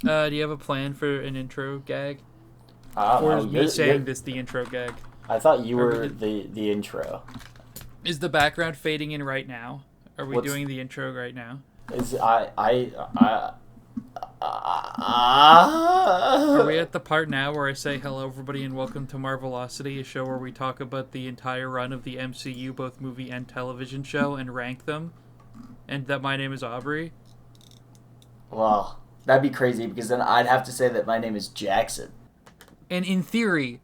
Do you have a plan for an intro gag? I don't Or know. is me saying this the intro gag? I thought you Are we were did- the intro. Is the background fading in right now? Are we What's doing the intro right now? is I Are we at the part now where I say hello, everybody, and welcome to Marvelocity, a show where we talk about the entire run of the MCU, both movie and television show, and rank them? And that my name is Aubrey? Well, that'd be crazy because then I'd have to say that my name is Jackson. And in theory,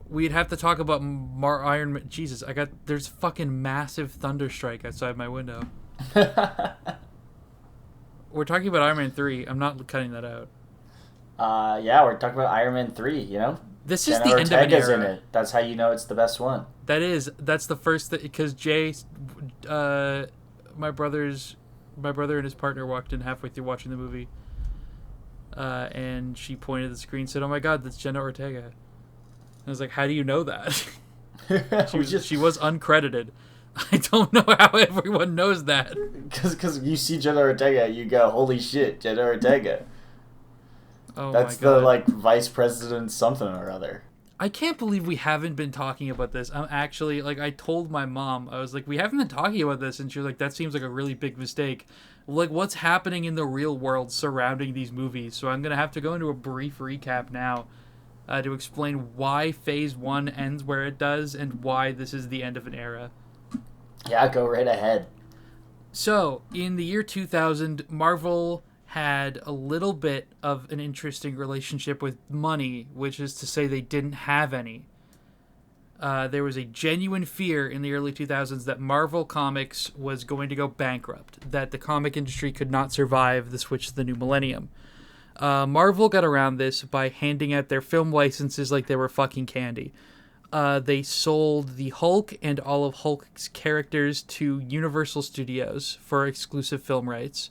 we'd have to talk about Iron Man. Jesus, there's fucking massive thunderstrike outside my window. We're talking about Iron Man 3. I'm not cutting that out. Yeah, we're talking about Iron Man 3, you know? This is Jenna the end of an Ortega's era. in it. That's how you know it's the best one. That's the first thing, because Jay, my brother and his partner walked in halfway through watching the movie, and she pointed at the screen and said, "Oh my God, that's Jenna Ortega." I was like, "How do you know that?" She was uncredited. I don't know how everyone knows that. Because you see Jenna Ortega, you go, holy shit, Jenna Ortega. Oh That's my God. the, like, vice president something or other. I can't believe we haven't been talking about this. I'm actually, like, I told my mom, I was like, we haven't been talking about this, and she was like, that seems like a really big mistake. Like, what's happening in the real world surrounding these movies? So I'm going to have to go into a brief recap now to explain why Phase 1 ends where it does, and why this is the end of an era. Yeah, go right ahead. So, in the year 2000, Marvel had a little bit of an interesting relationship with money, which is to say they didn't have any. There was a genuine fear in the early 2000s that Marvel Comics was going to go bankrupt, that the comic industry could not survive the switch to the new millennium. Marvel got around this by handing out their film licenses like they were fucking candy. They sold the Hulk and all of Hulk's characters to Universal Studios for exclusive film rights,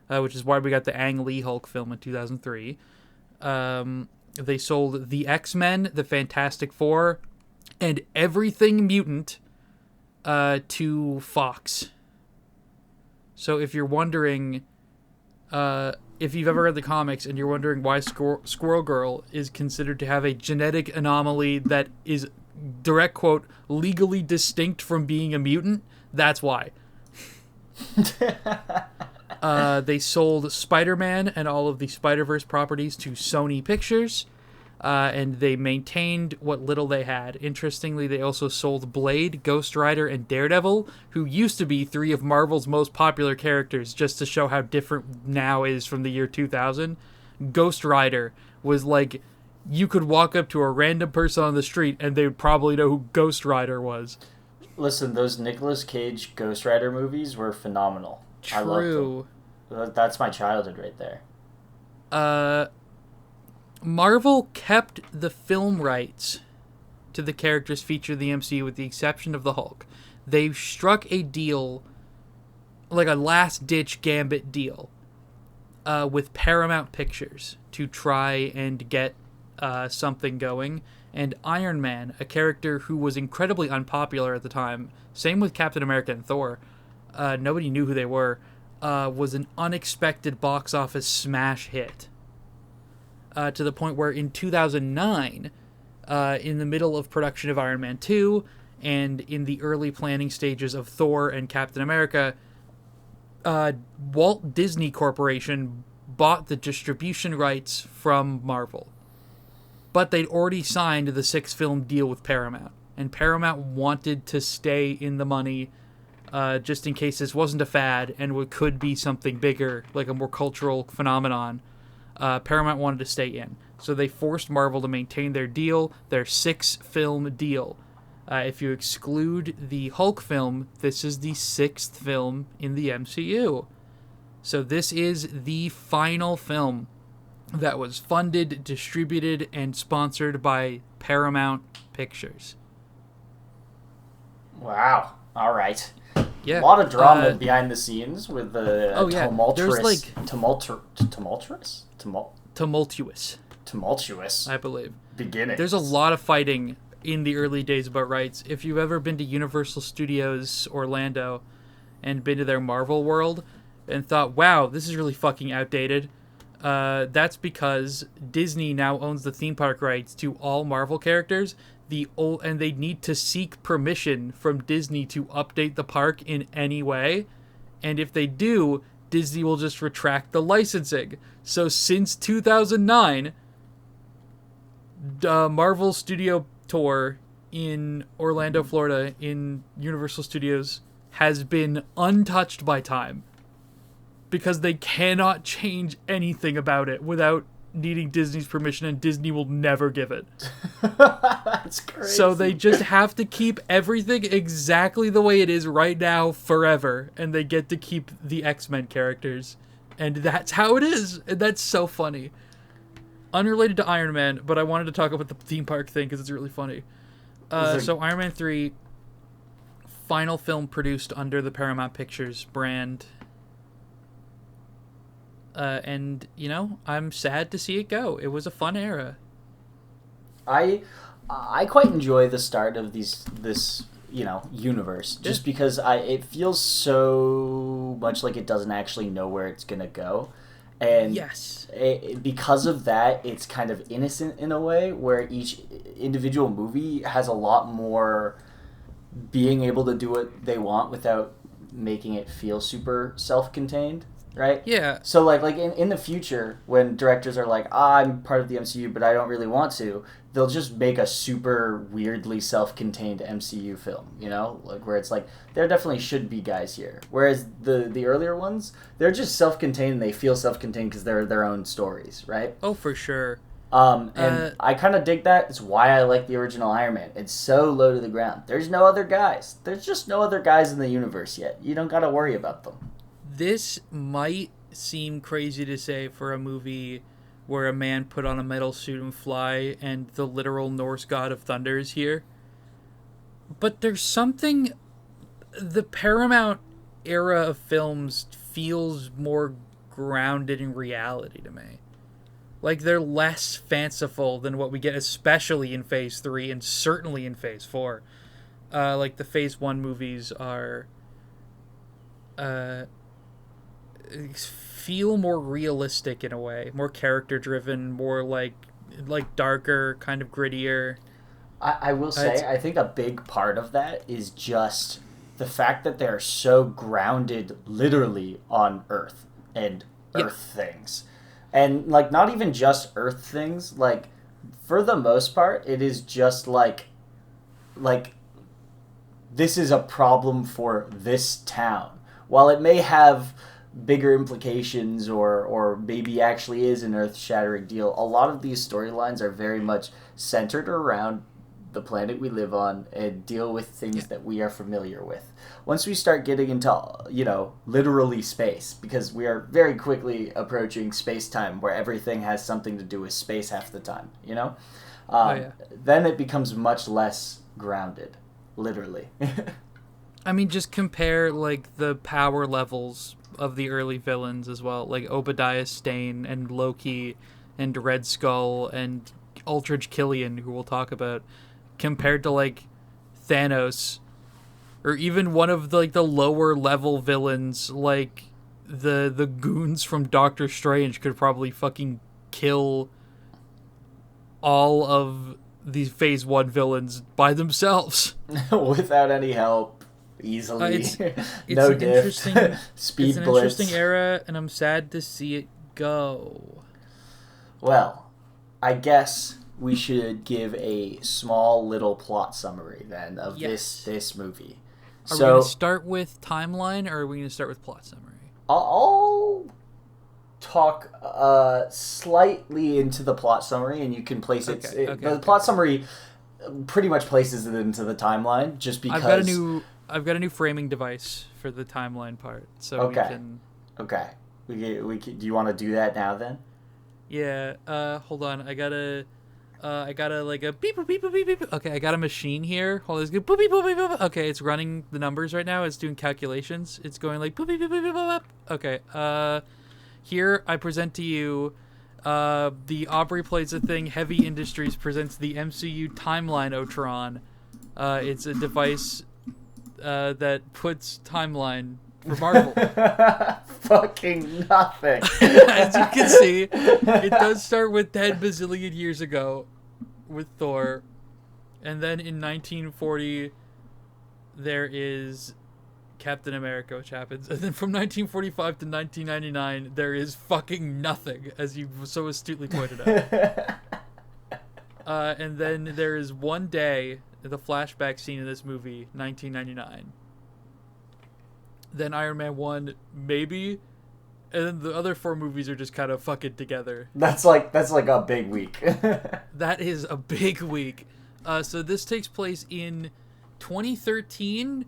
which is why we got the Ang Lee Hulk film in 2003. They sold the X-Men, the Fantastic Four, and everything mutant to Fox. So if you're wondering, if you've ever read the comics and you're wondering why Squirrel Girl is considered to have a genetic anomaly that is, direct quote, legally distinct from being a mutant, that's why. They sold Spider-Man and all of the Spider-Verse properties to Sony Pictures, and they maintained what little they had. Interestingly, they also sold Blade, Ghost Rider, and Daredevil, who used to be three of Marvel's most popular characters, just to show how different now is from the year 2000. Ghost Rider was like, you could walk up to a random person on the street and they would probably know who Ghost Rider was. Listen, those Nicolas Cage Ghost Rider movies were phenomenal. I True. loved them. That's my childhood right there. Marvel kept the film rights to the characters featured in the MCU with the exception of the Hulk. They struck a deal, like a last-ditch Gambit deal, with Paramount Pictures to try and get something going. And Iron Man, a character who was incredibly unpopular at the time, same with Captain America and Thor, nobody knew who they were, was an unexpected box office smash hit. To the point where in 2009, in the middle of production of Iron Man 2, and in the early planning stages of Thor and Captain America, Walt Disney Corporation bought the distribution rights from Marvel. But they'd already signed the 6-film deal with Paramount, and Paramount wanted to stay in the money just in case this wasn't a fad and could be something bigger, like a more cultural phenomenon. Paramount wanted to stay in. So they forced Marvel to maintain their deal, their 6-film deal. If you exclude the Hulk film, this is the 6th film in the MCU. So this is the final film that was funded, distributed, and sponsored by Paramount Pictures. Wow. All right. Yeah. A lot of drama behind the scenes with the tumultuous... Tumultuous, I believe. Beginning. There's a lot of fighting in the early days about rights. If you've ever been to Universal Studios Orlando and been to their Marvel world and thought, wow, this is really fucking outdated, That's because Disney now owns the theme park rights to all Marvel characters. And they need to seek permission from Disney to update the park in any way. And if they do, Disney will just retract the licensing. So since 2009, Marvel Studio Tour in Orlando, Florida, in Universal Studios, has been untouched by time. Because they cannot change anything about it without needing Disney's permission, and Disney will never give it. That's crazy. So they just have to keep everything exactly the way it is right now forever, and they get to keep the X-Men characters. And that's how it is. And that's so funny. Unrelated to Iron Man, but I wanted to talk about the theme park thing because it's really funny. So Iron Man 3, final film produced under the Paramount Pictures brand. And, you know, I'm sad to see it go. It was a fun era. I quite enjoy the start of this universe, just because it feels so much like it doesn't actually know where it's gonna go, and yes, because of that, it's kind of innocent in a way where each individual movie has a lot more being able to do what they want without making it feel super self-contained. Right? Yeah. So, like in the future, when directors are like, I'm part of the MCU, but I don't really want to, they'll just make a super weirdly self-contained MCU film, you know? Like, where it's like, there definitely should be guys here. Whereas the earlier ones, they're just self-contained, and they feel self-contained because they're their own stories, right? Oh, for sure. And I kind of dig that. It's why I like the original Iron Man. It's so low to the ground. There's no other guys. There's just no other guys in the universe yet. You don't got to worry about them. This might seem crazy to say for a movie where a man put on a metal suit and fly and the literal Norse god of thunder is here. But there's something... The Paramount era of films feels more grounded in reality to me. Like, they're less fanciful than what we get, especially in Phase 3 and certainly in Phase 4. Like, the Phase 1 movies are... feel more realistic in a way, more character driven, more like darker, kind of grittier. I will say, I think a big part of that is just the fact that they're so grounded literally on Earth and Earth things. And, like, not even just Earth things, like, for the most part, it is just like, this is a problem for this town. While it may have bigger implications or maybe actually is an earth-shattering deal, a lot of these storylines are very much centered around the planet we live on and deal with things that we are familiar with. Once we start getting into, literally space, because we are very quickly approaching space-time where everything has something to do with space half the time, then it becomes much less grounded, literally. I mean, just compare, like, the power levels of the early villains as well, like Obadiah Stane and Loki and Red Skull and Aldrich Killian, who we'll talk about, compared to, like, Thanos, or even one of the, like, the lower level villains, like the goons from Doctor Strange could probably fucking kill all of these Phase 1 villains by themselves. Without any help. Easily. It's no an diff. interesting Speed it's an blitz. interesting era, and I'm sad to see it go. Well, I guess we should give a small little plot summary then of this movie. Are we going to start with timeline, or are we going to start with plot summary? I'll talk slightly into the plot summary, and you can place the plot summary pretty much places it into the timeline, just because I've got a new framing device for the timeline part, so we can. Okay. We can, do you want to do that now then? Yeah. Hold on. I gotta like a beep beep beep beep beep. Okay, I got a machine here. Hold on. It's going boop beep boop beep boop. Okay, it's running the numbers right now. It's doing calculations. It's going like boop beep beep beep beep beep. Okay. Here I present to you. The Aubrey Plays a Thing Heavy Industries presents the MCU Timeline Otron. It's a device that puts timeline for Marvel. Fucking nothing. As you can see, it does start with 10 bazillion years ago with Thor. And then in 1940, there is Captain America, which happens. And then from 1945 to 1999, there is fucking nothing, as you so astutely pointed out. And then there is one day, the flashback scene in this movie, 1999. Then Iron Man 1, maybe. And then the other 4 movies are just kind of fucking together. That's like a big week. That is a big week. So this takes place in 2013.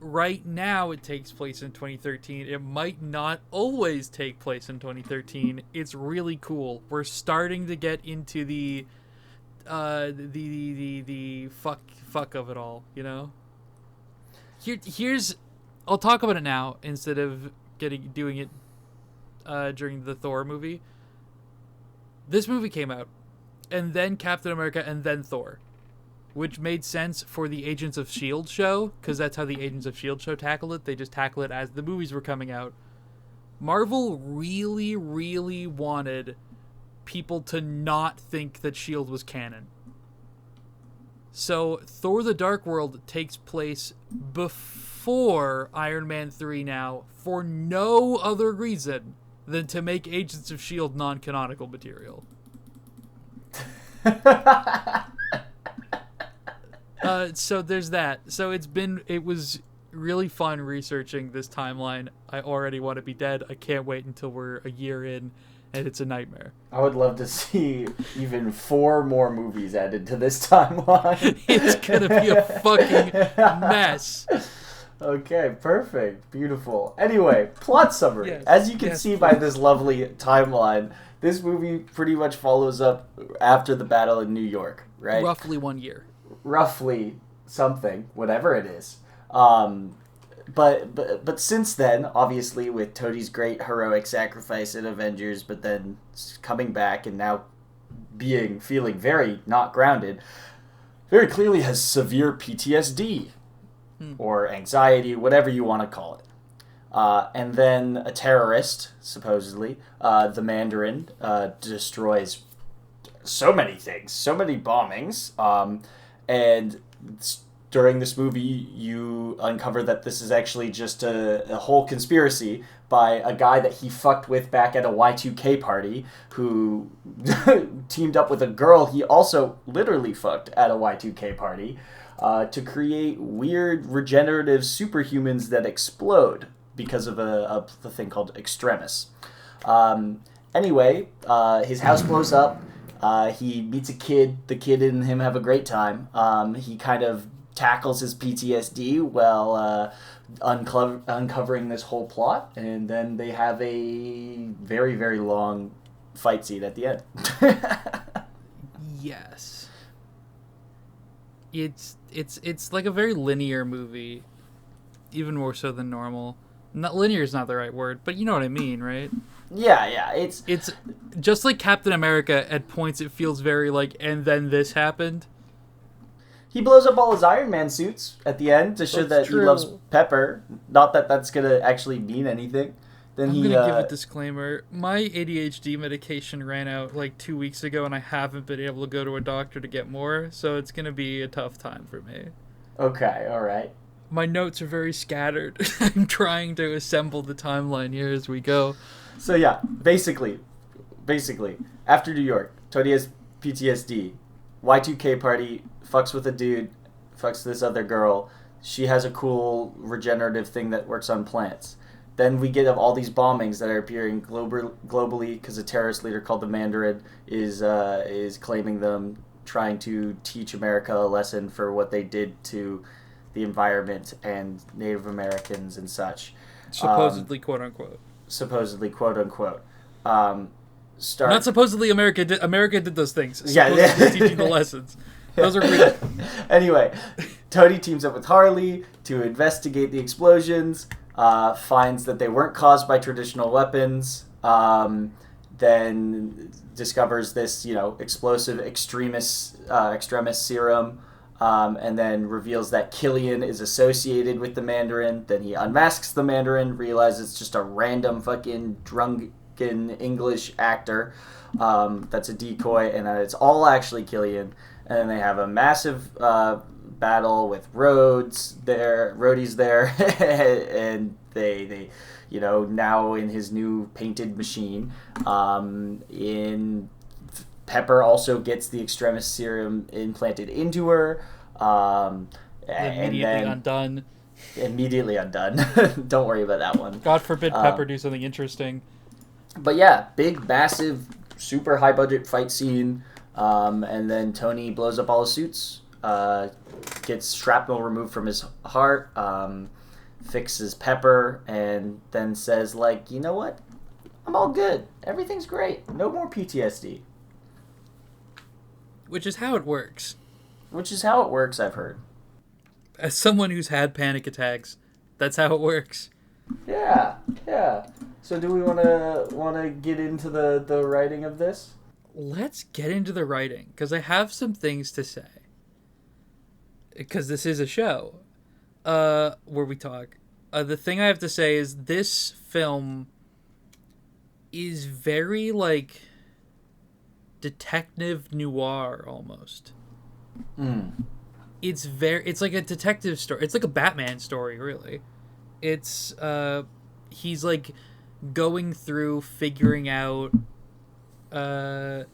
Right now it takes place in 2013. It might not always take place in 2013. It's really cool. We're starting to get into the fuck of it all, you know? Here's I'll talk about it now instead of doing it during the Thor movie. This movie came out, and then Captain America, and then Thor, which made sense for the Agents of S.H.I.E.L.D. show, because that's how the Agents of S.H.I.E.L.D. show tackled it. They just tackle it as the movies were coming out. Marvel really, really wanted people to not think that S.H.I.E.L.D. was canon. So Thor the Dark World takes place before Iron Man 3 now, for no other reason than to make Agents of S.H.I.E.L.D. non-canonical material. So there's that. So it was really fun researching this timeline. I already want to be dead. I can't wait until we're a year in, and it's a nightmare. I would love to see even 4 more movies added to this timeline. It's gonna be a fucking mess. Okay, perfect. Beautiful. Anyway, plot summary. Yes, As you can see by this lovely timeline, this movie pretty much follows up after the battle in New York, right? Roughly 1 year. Roughly something, whatever it is. But since then, obviously, with Tony's great heroic sacrifice in Avengers, but then coming back and now feeling very not grounded, very clearly has severe PTSD or anxiety, whatever you want to call it. And then a terrorist, supposedly, the Mandarin, destroys so many things, so many bombings, and during this movie, you uncover that this is actually just a whole conspiracy by a guy that he fucked with back at a Y2K party who teamed up with a girl he also literally fucked at a Y2K party to create weird regenerative superhumans that explode because of a thing called extremis. Anyway, his house blows up. He meets a kid. The kid and him have a great time. He kind of tackles his PTSD while uncovering this whole plot, and then they have a very, very long fight scene at the end. Yes. It's like a very linear movie, even more so than normal. Not linear is not the right word, but you know what I mean, right? Yeah. It's just like Captain America. At points, it feels very like, and then this happened. He blows up all his Iron Man suits at the end to show that he loves Pepper. Not that that's going to actually mean anything. Then I'm going to give a disclaimer. My ADHD medication ran out like 2 weeks ago, and I haven't been able to go to a doctor to get more, so it's going to be a tough time for me. Okay, all right. My notes are very scattered. I'm trying to assemble the timeline here as we go. So yeah, basically, after New York, Tony has PTSD. Y2K party, fucks with a dude, fucks this other girl. She has a cool regenerative thing that works on plants. Then we get all these bombings that are appearing globally because a terrorist leader called the Mandarin is claiming them, trying to teach America a lesson for what they did to the environment and Native Americans and such. Supposedly, quote unquote. Supposedly, quote unquote. Not supposedly America did. America did those things. Yeah, teaching the lessons. Those are real. Anyway, Tony teams up with Harley to investigate the explosions. Finds that they weren't caused by traditional weapons. Then discovers this, explosive extremis serum. and then reveals that Killian is associated with the Mandarin. Then he unmasks the Mandarin, realizes it's just a random fucking drunken English actor that's a decoy, and it's all actually Killian. And then they have a massive battle with roadies there, and they now in his new painted machine. Pepper also gets the extremis serum implanted into her. Undone. Immediately undone. Don't worry about that one. God forbid Pepper do something interesting. But yeah, big, massive, super high budget fight scene. And then Tony blows up all his suits, gets shrapnel removed from his heart, fixes Pepper, and then says, like, you know what? I'm all good. Everything's great. No more PTSD. Which is how it works. I've heard. As someone who's had panic attacks, that's how it works. Yeah. So do we want to get into the writing of this? Let's get into the writing, because I have some things to say. Because this is a show where we talk. The thing I have to say is this film is very, like, detective noir almost. It's like a detective story. It's like a Batman story, really. It's he's like going through figuring out oh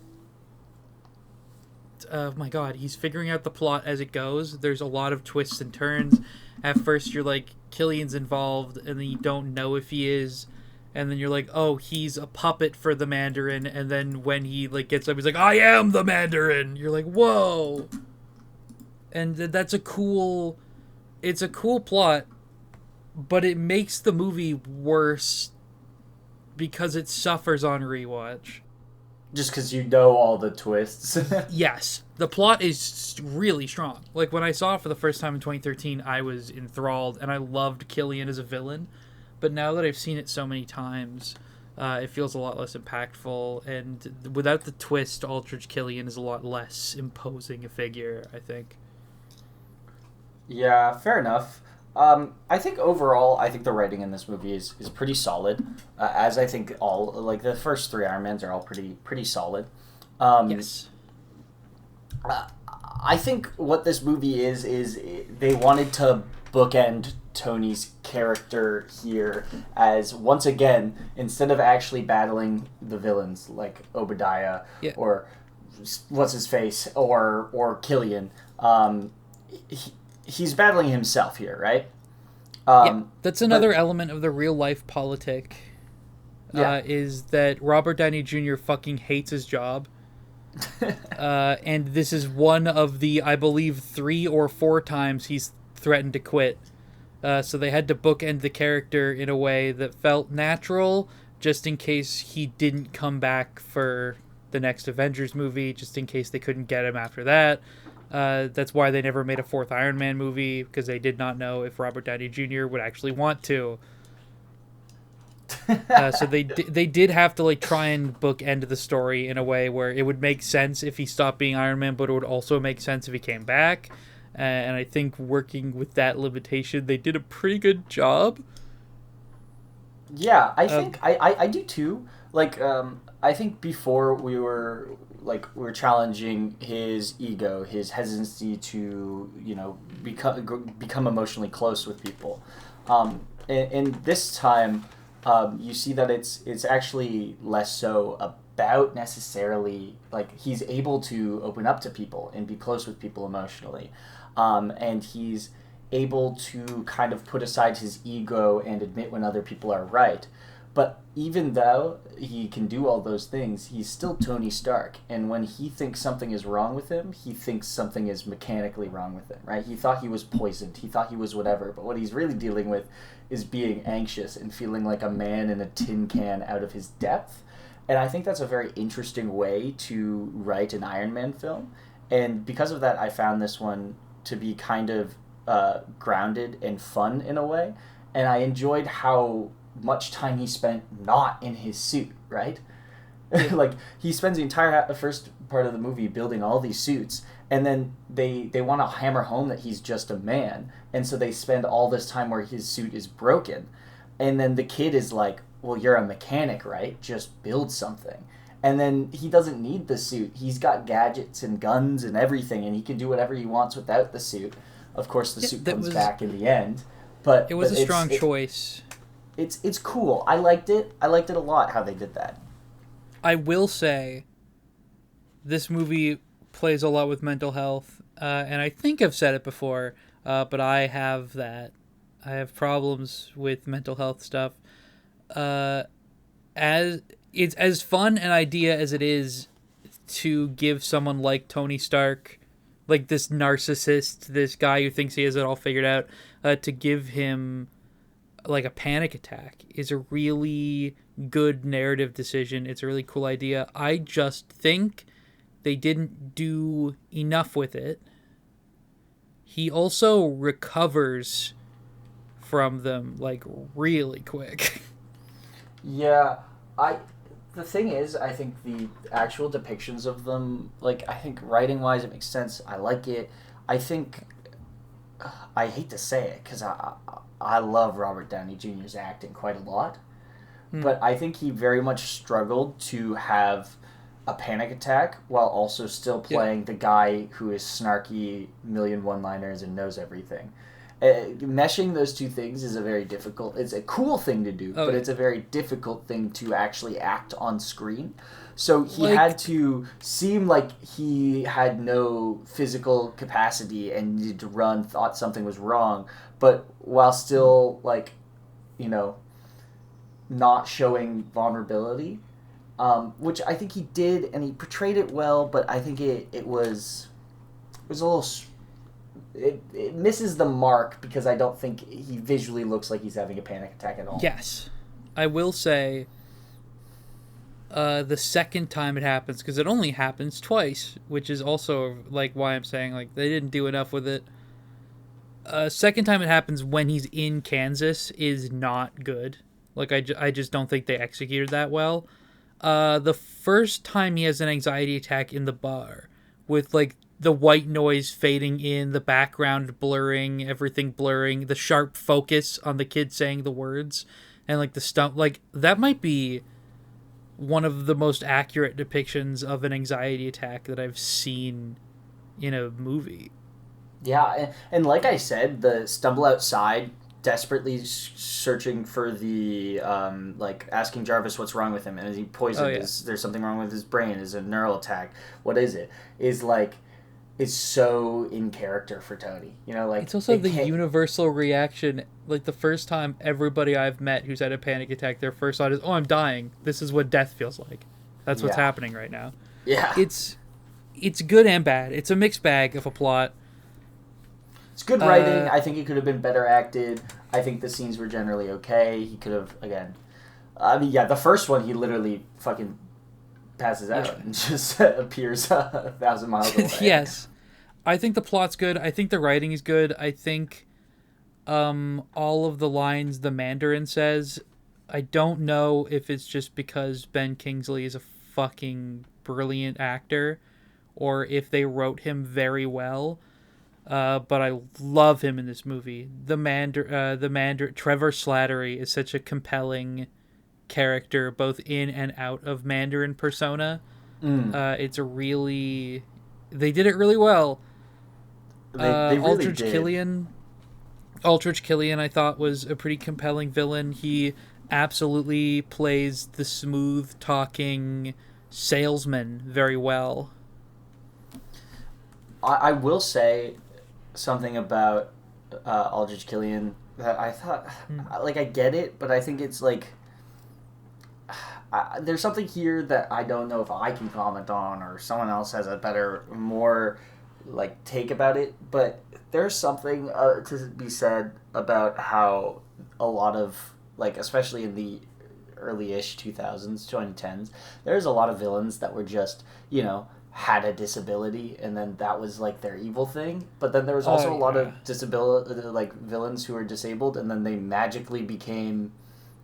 my god, he's figuring out the plot as it goes. There's a lot of twists and turns. At first you're like, Killian's involved, and then you don't know if he is. And then you're like, oh, he's a puppet for the Mandarin. And then when he like gets up, he's like, I am the Mandarin. You're like, whoa. And that's it's a cool plot, but it makes the movie worse because it suffers on rewatch. Just because you know all the twists. Yes. The plot is really strong. Like, when I saw it for the first time in 2013, I was enthralled, and I loved Killian as a villain. But now that I've seen it so many times, it feels a lot less impactful. And without the twist, Aldrich Killian is a lot less imposing a figure, I think. Yeah, fair enough. I think overall, the writing in this movie is pretty solid. As I think all, like, the first three Iron Mans are all pretty solid. Yes. I think what this movie is they wanted to bookend Tony's character here as, once again, instead of actually battling the villains like Obadiah or what's his face or Killian, he's battling himself here, right? That's another element of the real life politic. Is that Robert Downey Jr. fucking hates his job. And this is one of the, I believe, 3 or 4 times he's threatened to quit. So they had to bookend the character in a way that felt natural, just in case he didn't come back for the next Avengers movie, just in case they couldn't get him after that. That's why they never made a 4th Iron Man movie, because they did not know if Robert Downey Jr. would actually want to. So they did have to, like, try and bookend the story in a way where it would make sense if he stopped being Iron Man, but it would also make sense if he came back. And I think working with that limitation, they did a pretty good job. Yeah, I think I do too. Like, I think before we were challenging his ego, his hesitancy to, become emotionally close with people. And this time, you see that it's actually less so about necessarily, like, he's able to open up to people and be close with people emotionally. And he's able to kind of put aside his ego and admit when other people are right. But even though he can do all those things, he's still Tony Stark. And when he thinks something is wrong with him, he thinks something is mechanically wrong with him, right? He thought he was poisoned. He thought he was whatever. But what he's really dealing with is being anxious and feeling like a man in a tin can out of his depth. And I think that's a very interesting way to write an Iron Man film. And because of that, I found this one to be kind of grounded and fun in a way. And I enjoyed how much time he spent not in his suit, right? Yeah. Like, he spends the entire first part of the movie building all these suits, and then they want to hammer home that he's just a man, and so they spend all this time where his suit is broken, and then the kid is like, well, you're a mechanic, right? Just build something. And then he doesn't need the suit. He's got gadgets and guns and everything, and he can do whatever he wants without the suit. Of course, the suit comes back in the end, but it was a strong choice. It's cool. I liked it. I liked it a lot how they did that. I will say, this movie plays a lot with mental health, and I think I've said it before, but I have that. I have problems with mental health stuff. As it's as fun an idea as it is to give someone like Tony Stark, like this narcissist, this guy who thinks he has it all figured out, to give him like a panic attack is a really good narrative decision. It's a really cool idea. I just think they didn't do enough with it. He also recovers from them like really quick. Yeah, the thing is, I think the actual depictions of them, like, I think writing wise it makes sense. I like it. I think I hate to say it because I love Robert Downey Jr.'s acting quite a lot, but I think he very much struggled to have a panic attack while also still playing the guy who is snarky, million one-liners, and knows everything. Meshing those two things is it's a cool thing to do, but it's a very difficult thing to actually act on screen. So he had to seem like he had no physical capacity and needed to run, thought something was wrong, but while still, like, you know, not showing vulnerability, which I think he did, and he portrayed it well, but I think it was a little... It misses the mark because I don't think he visually looks like he's having a panic attack at all. Yes. I will say the second time it happens, because it only happens twice, which is also like why I'm saying like they didn't do enough with it. Second time it happens when he's in Kansas is not good. Like I just don't think they executed that well. The first time he has an anxiety attack in the bar with like the white noise fading in, the background blurring, everything blurring, the sharp focus on the kid saying the words, and like the stump, like that might be one of the most accurate depictions of an anxiety attack that I've seen in a movie. Yeah, and like I said, the stumble outside, desperately searching for the, like, asking Jarvis what's wrong with him, and is he poisoned? Is there something wrong with his brain? Is it a neural attack? What is it? Is like... is so in character for Tony. You know, like... It's also the universal reaction. Like, the first time everybody I've met who's had a panic attack, their first thought is, oh, I'm dying. This is what death feels like. That's what's happening right now. Yeah. It's good and bad. It's a mixed bag of a plot. It's good writing. I think it could have been better acted. I think the scenes were generally okay. He could have, again... I mean, yeah, the first one, he literally fucking... passes out and just appears 1,000 miles away. Yes. I think the plot's good. I think the writing is good. I think all of the lines the Mandarin says, I don't know if it's just because Ben Kingsley is a fucking brilliant actor or if they wrote him very well. But I love him in this movie. The Mandarin Trevor Slattery is such a compelling character both in and out of Mandarin persona. It's a really... They did it really well. They really Aldrich did. Killian I thought was a pretty compelling villain. He absolutely plays the smooth talking salesman very well. I will say something about Aldrich Killian that I thought, like, I get it, but I think it's like... there's something here that I don't know if I can comment on or someone else has a better, more, like, take about it, but there's something to be said about how a lot of, like, especially in the early-ish 2000s, 2010s, there's a lot of villains that were just, you know, had a disability and then that was like their evil thing, but then there was also a lot of disability, like, villains who are disabled and then they magically became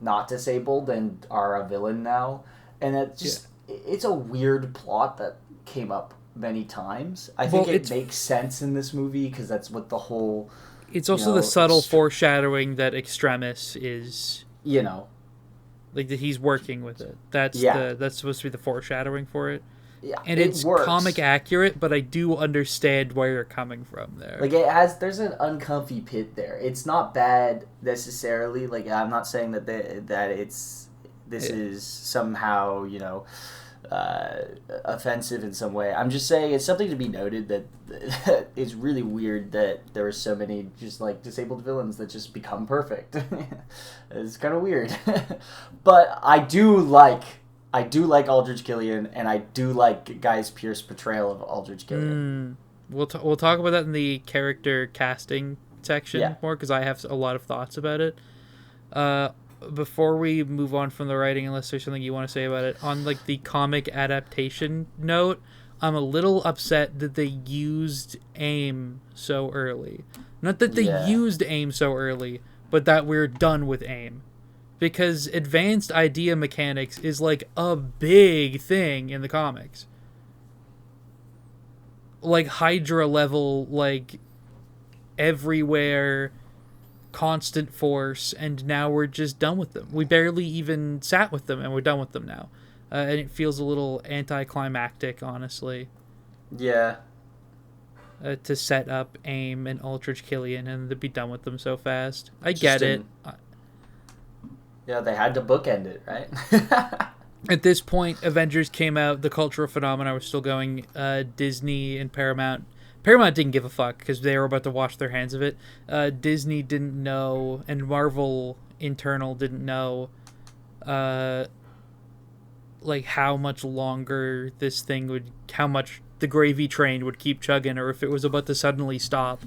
not disabled and are a villain now, and it just it's a weird plot that came up many times. I think it makes sense in this movie because that's what the whole. It's also the subtle foreshadowing that Extremis is. Like that he's working with it. That's supposed to be the foreshadowing for it. Yeah, and it's works. Comic accurate, but I do understand where you're coming from there. Like there's an uncomfy pit there. It's not bad necessarily. Like I'm not saying that this is somehow offensive in some way. I'm just saying it's something to be noted that it's really weird that there are so many just like disabled villains that just become perfect. It's kind of weird, but I do like Aldrich Killian, and I do like Guy Pearce's portrayal of Aldrich Killian. We'll talk about that in the character casting section more, because I have a lot of thoughts about it. Before we move on from the writing, unless there's something you want to say about it, on like the comic adaptation note, I'm a little upset that they used AIM so early. Not that they used AIM so early, but that we're done with AIM. Because advanced idea mechanics is like a big thing in the comics. Like Hydra level, like everywhere, constant force, and now we're just done with them. We barely even sat with them, and we're done with them now. And it feels a little anticlimactic, honestly. Yeah. To set up AIM and Aldrich Killian and to be done with them so fast. I get it. Yeah, they had to bookend it, right? At this point, Avengers came out. The cultural phenomena was still going. Disney and Paramount didn't give a fuck because they were about to wash their hands of it. Disney didn't know, and Marvel internal didn't know, like how much longer this thing would, how much the gravy train would keep chugging, or if it was about to suddenly stop.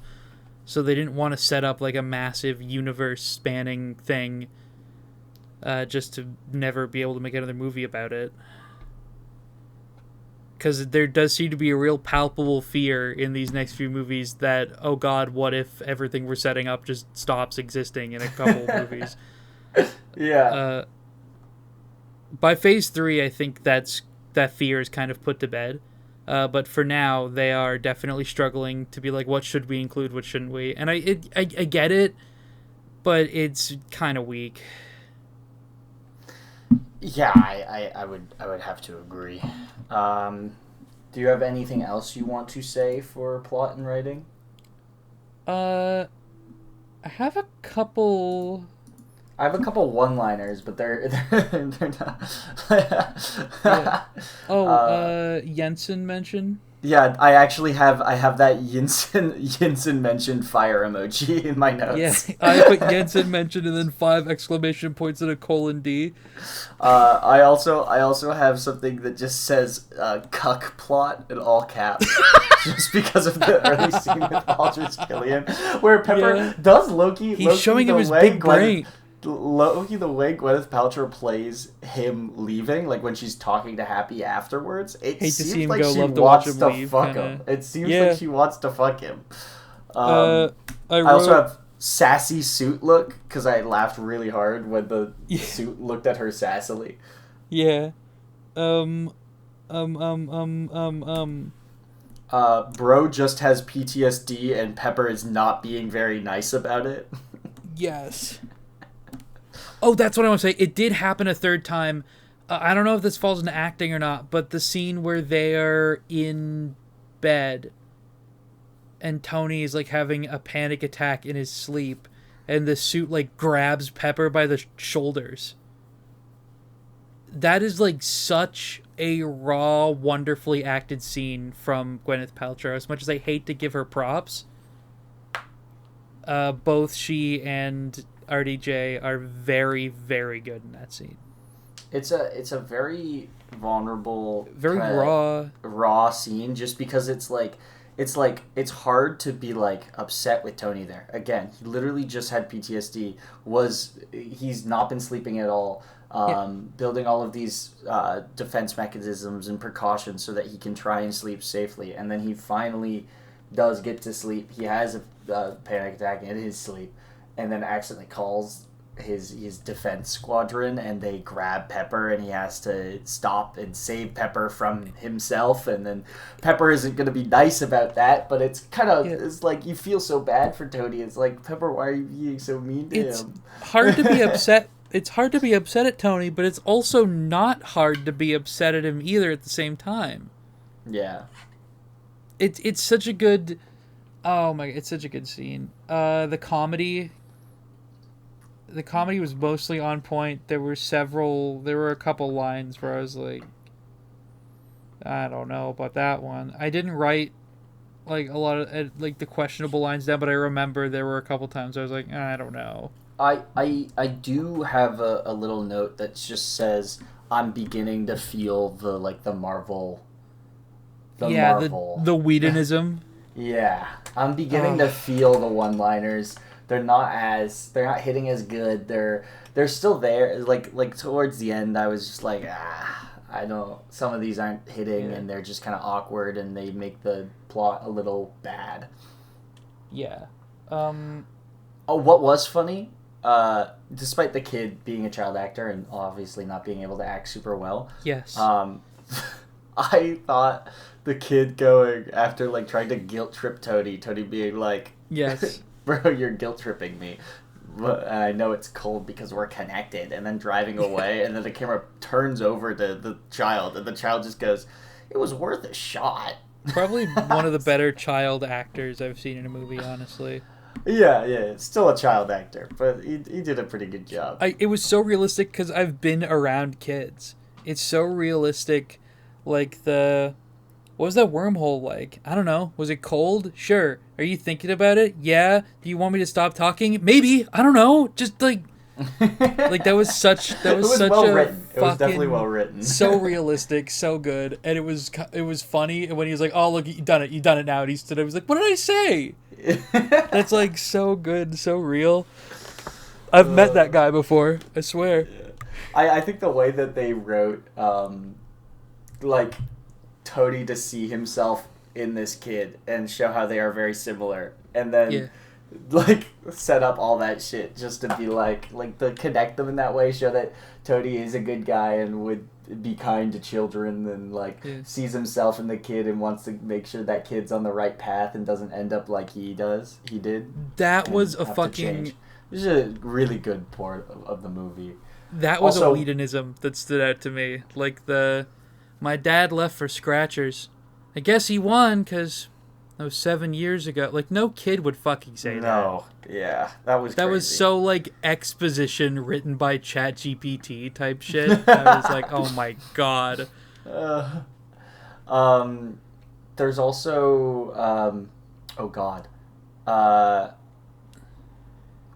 So they didn't want to set up like a massive universe-spanning thing. Just to never be able to make another movie about it. Because there does seem to be a real palpable fear in these next few movies that, oh god, what if everything we're setting up just stops existing in a couple of movies? Yeah. By phase 3, I think that fear is kind of put to bed. But for now, they are definitely struggling to be like, what should we include, what shouldn't we? And I get it, but it's kind of weak. Yeah, I would have to agree. Do you have anything else you want to say for plot and writing? I have a couple one-liners, but they're not. Yeah. Jensen mention. Yeah, I actually have that Jensen mentioned fire emoji in my notes. Yeah, I put Jensen mentioned and then 5 exclamation points and a :D. I also have something that just says cuck plot in all caps, just because of the early scene with Aldrich Killian, where Pepper does Loki. He's showing him his big brain. Loki, the way Gwyneth Paltrow plays him leaving, like when she's talking to Happy afterwards, it seems like she wants to fuck him. It seems like she wants to fuck him. I also have sassy suit look, because I laughed really hard when the suit looked at her sassily. Yeah. Bro just has PTSD and Pepper is not being very nice about it. Yes. Oh, that's what I want to say. It did happen a third time. I don't know if this falls into acting or not, but the scene where they're in bed and Tony is like having a panic attack in his sleep and the suit like grabs Pepper by the shoulders. That is like such a raw, wonderfully acted scene from Gwyneth Paltrow. As much as I hate to give her props, both she and RDJ are very, very good in that scene. It's a very vulnerable, very raw scene, just because it's hard to be like upset with Tony there. Again, he literally just had PTSD. He's not been sleeping at all. Building all of these defense mechanisms and precautions so that he can try and sleep safely, and then he finally does get to sleep. He has a panic attack in his sleep, and then accidentally calls his defense squadron, and they grab Pepper, and he has to stop and save Pepper from himself, and then Pepper isn't going to be nice about that, but it's kind of, it's like, you feel so bad for Tony. It's like, Pepper, why are you being so mean to him? Hard to be upset. It's hard to be upset at Tony, but it's also not hard to be upset at him either at the same time. Yeah. It's such a good... Oh my... It's such a good scene. The comedy was mostly on point. There were a couple lines where I was like, I don't know about that one. I didn't write like a lot of like the questionable lines down, but I remember there were a couple times I was like, I don't know. I do have a little note that just says, I'm beginning to feel the Marvel. The Whedonism. Yeah, I'm beginning to feel the one-liners. They're not hitting as good. They're still there. Like towards the end, I was just like, I don't. Some of these aren't hitting, and they're just kind of awkward, and they make the plot a little bad. Yeah. Oh, what was funny? Despite the kid being a child actor and obviously not being able to act super well. Yes. I thought the kid going after trying to guilt trip Tony being like, yes, bro, you're guilt tripping me. And I know it's cold because we're connected, and then driving away, and then the camera turns over to the child, and the child just goes, it was worth a shot. Probably one of the better child actors I've seen in a movie, honestly. Yeah, still a child actor, but he did a pretty good job. It was so realistic because I've been around kids. It's so realistic, like what was that wormhole like? I don't know. Was it cold? Sure. Are you thinking about it? Yeah. Do you want me to stop talking? Maybe. I don't know. Just like that was such well written. It was definitely well written. So realistic, so good, and it was funny. And when he was like, "Oh, look, you done it now," and he stood up, he was like, "What did I say?" That's like so good, so real. I've met that guy before. I swear. Yeah. I think the way that they wrote, Tony to see himself in this kid and show how they are very similar, and then set up all that shit just to be to connect them in that way, show that Tony is a good guy and would be kind to children, and sees himself in the kid and wants to make sure that kid's on the right path and doesn't end up like he did. That was a fucking... This is a really good part of the movie. That was also a Whedonism that stood out to me. My dad left for Scratchers. I guess he won because that was 7 years ago. No kid would fucking say that. No, yeah, that was crazy. Was so exposition written by ChatGPT type shit. I was like, oh my god. There's also oh god.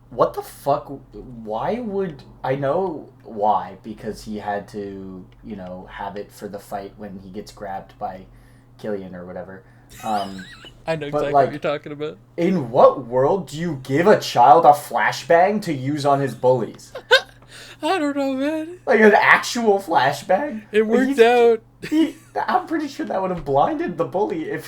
What the fuck? Why would... I know why, because he had to, have it for the fight when he gets grabbed by Killian or whatever. I know exactly what you're talking about. In what world do you give a child a flashbang to use on his bullies? I don't know, man. An actual flashbang? It worked out. I'm pretty sure that would have blinded the bully if...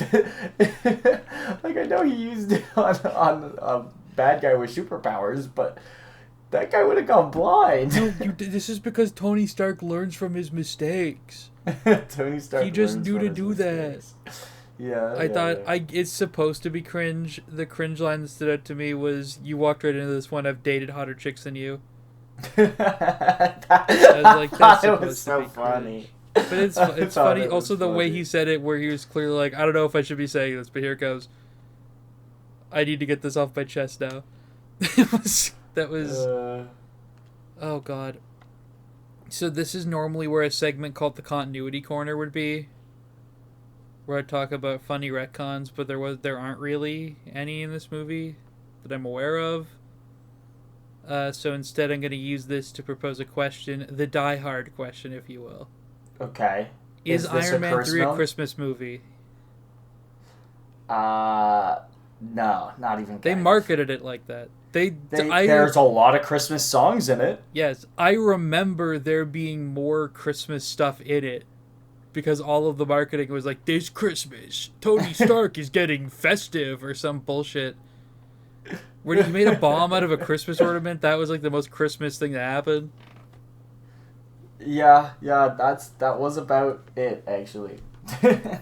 I know he used it on bad guy with superpowers, but that guy would have gone blind. No, this is because Tony Stark learns from his mistakes. Tony Stark. He just knew to do mistakes. That. Yeah. I thought it's supposed to be cringe. The cringe line that stood out to me was, "You walked right into this one. I've dated hotter chicks than you." I was like, that's supposed was so to be funny. But it's funny. Also, the way he said it, where he was clearly like, "I don't know if I should be saying this, but here it goes. I need to get this off my chest now." That was oh god. So this is normally where a segment called the Continuity Corner would be, where I talk about funny retcons, but there aren't really any in this movie that I'm aware of. So instead, I'm going to use this to propose a question, the Die Hard question, if you will. Okay. Is Iron Man 3 a Christmas movie? No, not even. They marketed it like that. There's a lot of Christmas songs in it. Yes, I remember there being more Christmas stuff in it, because all of the marketing was like, "This Christmas, Tony Stark is getting festive," or some bullshit. When you made a bomb out of a Christmas ornament, that was like the most Christmas thing to happen. Yeah, that was about it, actually.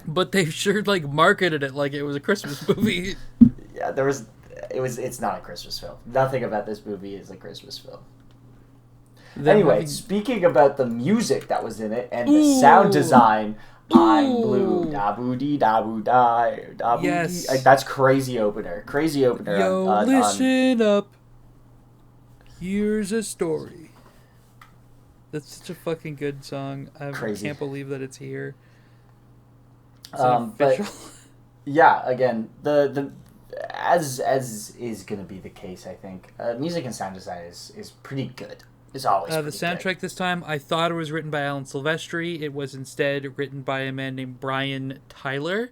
But they sure like marketed it like it was a Christmas movie. Yeah, it's not a Christmas film. Nothing about this movie is a Christmas film. Anyway, speaking about the music that was in it and the sound design, I'm blue, da boo dee da boo die, da boo yes. dee. That's crazy opener. Yo, listen up. Here's a story. That's such a fucking good song. I can't believe that it's here. But yeah, again, the as is gonna be the case, I think music and sound design is pretty good. It's always the soundtrack good. This time. I thought it was written by Alan Silvestri. It was instead written by a man named Brian Tyler,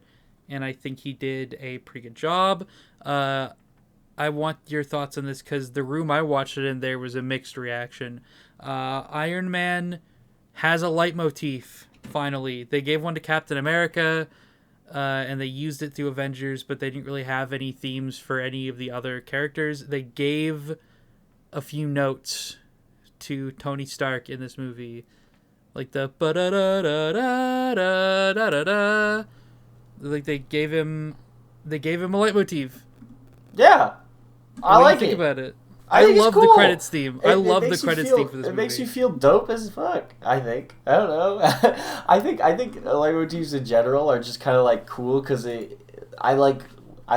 and I think he did a pretty good job. I want your thoughts on this because the room I watched it in, there was a mixed reaction. Iron Man has a leitmotif. Finally, they gave one to Captain America, and they used it through Avengers, but they didn't really have any themes for any of the other characters. They gave a few notes to Tony Stark in this movie, like the ba da da da da da da da. Like they gave him a leitmotif. Yeah, I like it. Think about it. I love cool. The credits theme. I love the credits theme for this movie. It makes you feel dope as fuck, I think. I don't know. I think leitmotifs in general are just kind of like cool because I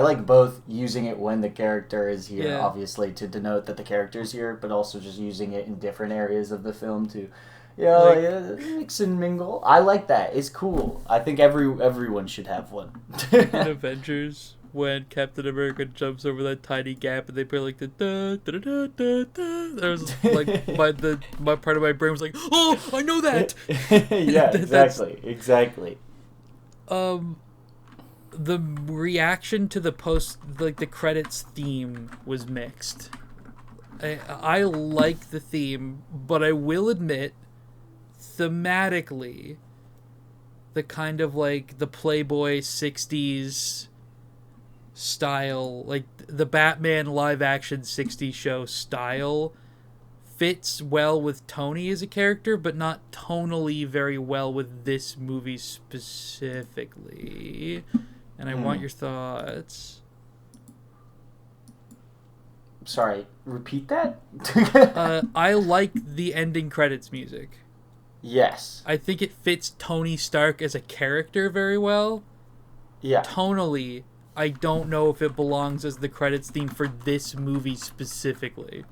like both using it when the character is here, obviously, to denote that the character is here, but also just using it in different areas of the film to, mix and mingle. I like that. It's cool. I think everyone should have one. In Avengers, when Captain America jumps over that tiny gap and they play like the da da da da da, there was like my part of my brain was like, oh, I know that. Yeah, exactly. The reaction to the the credits theme was mixed. I like the theme, but I will admit, thematically, the kind of like the Playboy 60s style, like the Batman live action 60s show style, fits well with Tony as a character, but not tonally very well with this movie specifically. And I want your thoughts. Sorry, repeat that? I like the ending credits music. Yes. I think it fits Tony Stark as a character very well. Yeah. Tonally, I don't know if it belongs as the credits theme for this movie specifically.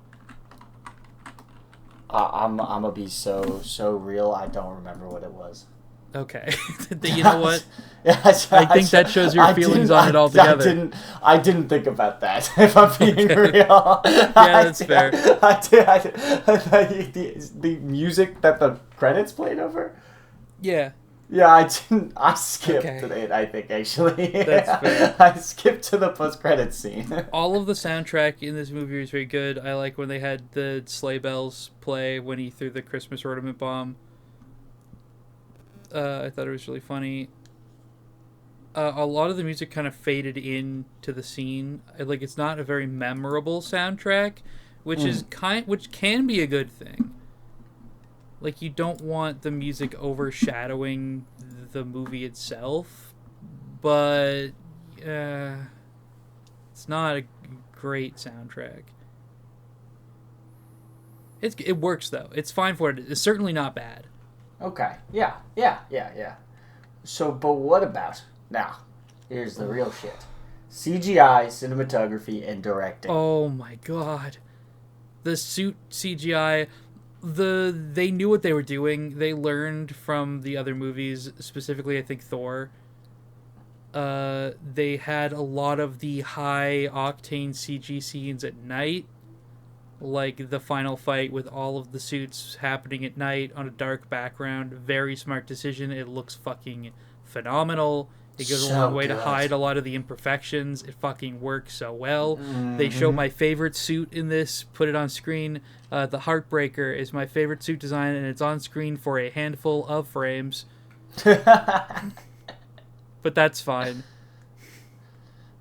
I'm gonna be so real. I don't remember what it was. Okay. You know what? I think that shows your feelings on it altogether. I didn't think about that, if I'm being real. Yeah, that's fair. The music that the credits played over? Yeah. Yeah, I didn't. I skipped it, I think, actually. That's fair. I skipped to the post-credits scene. All of the soundtrack in this movie was very good. I like when they had the sleigh bells play when he threw the Christmas ornament bomb. I thought it was really funny. A lot of the music kind of faded into the scene. Like, it's not a very memorable soundtrack, which can be a good thing. Like, you don't want the music overshadowing the movie itself, but it's not a great soundtrack. It works though. It's fine for it. It's certainly not bad. Okay. Yeah. So, but what about now? Here's the real shit: CGI, cinematography, and directing. Oh my god, the suit CGI. They knew what they were doing. They learned from the other movies, specifically I think Thor. They had a lot of the high octane CG scenes at night, like the final fight with all of the suits happening at night on a dark background. Very smart decision. It looks fucking phenomenal. It goes a long way to hide a lot of the imperfections. It fucking works so well. Mm-hmm. They show my favorite suit in this, put it on screen. The Heartbreaker is my favorite suit design, and it's on screen for a handful of frames. But that's fine.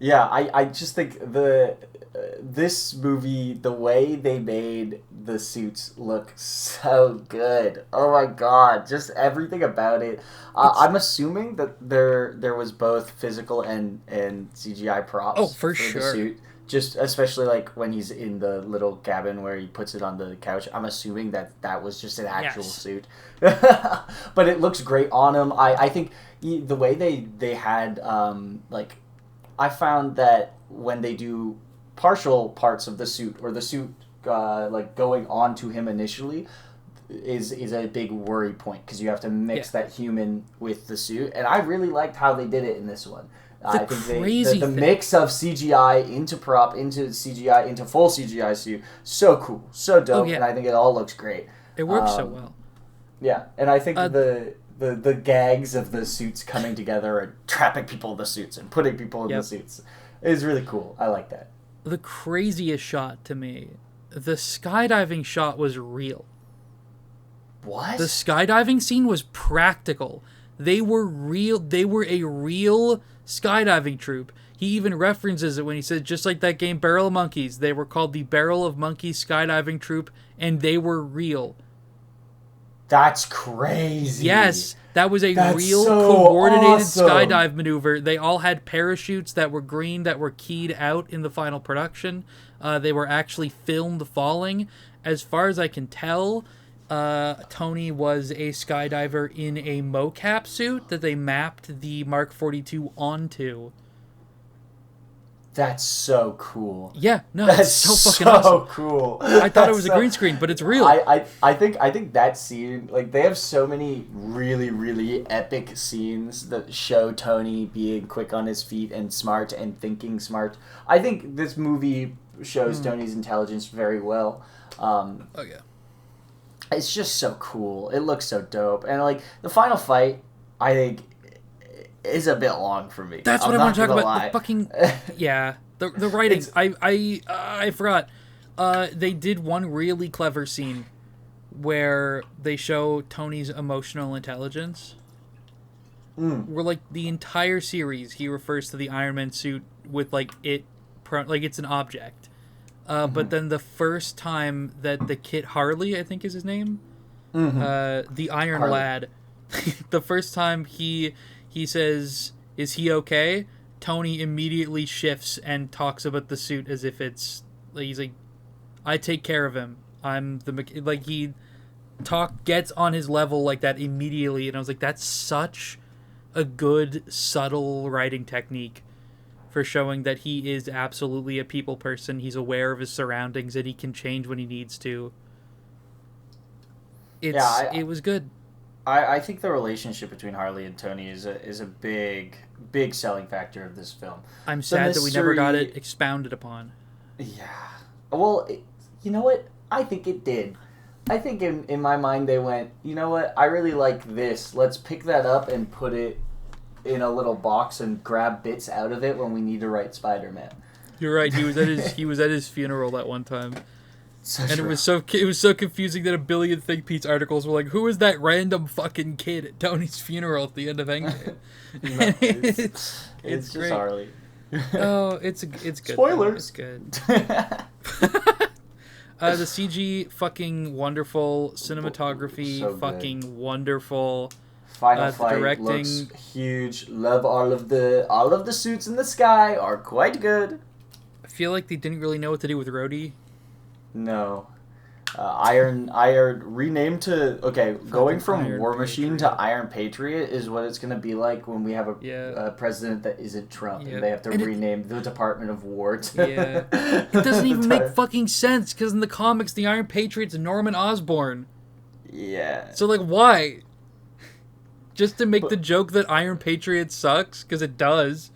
Yeah, I just think this movie, the way they made the suits look so good. Oh my god, just everything about it. It's I'm assuming that there was both physical and CGI oh, props for for the sure. suit. Just especially like when he's in the little cabin where he puts it on the couch. I'm assuming that was just an actual Yes. suit, but it looks great on him. I think the way they had like I found that when they do partial parts of the suit or the suit like going onto him initially is a big worry point because you have to Yeah. mix that human with the suit, and I really liked how they did it in this one. The I think crazy the thing. mix of CGI into prop into CGI into full CGI suit so cool, so Oh dope, yeah, and I think it all looks great. it works so Um, well. yeah, and I think Uh, the gags of the suits coming together and trapping people in the suits and putting people in the yep. suits is really cool. I like that. The craziest shot to me, the skydiving shot was real. The What? skydiving scene was practical. They were real. They were a real skydiving troupe. He even references it when he says, just like that game Barrel of Monkeys, they were called the Barrel of Monkeys Skydiving Troupe, and they were real. That's crazy. Yes, that was a That's real so coordinated awesome. skydive maneuver. They all had parachutes that were green that were keyed out in the final production. They were actually filmed falling. As far as I can tell, Tony was a skydiver in a mocap suit that they mapped the Mark 42 onto. That's so cool. Yeah, no, it's That's so fucking so awesome. cool. I thought it That's was a so. green screen, but it's real. I think that scene, like they have so many really really epic scenes that show Tony being quick on his feet and smart and thinking smart. I think this movie shows Tony's intelligence very well. Oh yeah. It's just so cool. It looks so dope, and like the final fight, I think is a bit long for me. That's I'm what I want not to talk gonna about. The lie. fucking yeah, the writing. It's I forgot. They did one really clever scene where they show Tony's emotional intelligence. Where like the entire series, he refers to the Iron Man suit with like like it's an object. But then the first time that the Kit Harley, I think is his name, the Iron Harley. Lad, the first time he says, "Is he okay?" Tony immediately shifts and talks about the suit as if it's like he's like, "I take care of him. I'm the like he gets on his level like that immediately," and I was like, "That's such a good subtle writing technique for showing that he is absolutely a people person. He's aware of his surroundings and he can change when he needs to." Yeah, It was good. I think the relationship between Harley and Tony is a big selling factor of this film. I'm The sad that we never got mystery, it expounded upon. yeah. Well, you know what? I think it did. I think in my mind they went, you know what? I really like this. Let's pick that up and put it in a little box and grab bits out of it when we need to write Spider-Man. You're right. He was at his funeral that one time, So and true. it was so confusing that a billion Think Piece articles were like, "Who is that random fucking kid at Tony's funeral at the end of Endgame?" No, it's it's great. just Harley. Oh, it's good. Spoilers. It's good. The CG fucking wonderful, cinematography So good. fucking wonderful. Final The fight directing- looks huge. Love all of the suits in the sky are quite good. I feel like they didn't really know what to do with Rhodey. No. Iron renamed to going from Iron War Machine Patriot. to Iron Patriot is what it's gonna be like when we have Yeah. a president that isn't Trump Yeah. and they have to And rename the Department of War to Yeah. It doesn't even make fucking sense because in the comics, the Iron Patriot's Norman Osborn. Yeah. So like, why? Just to make But- the joke that Iron Patriot sucks because it does.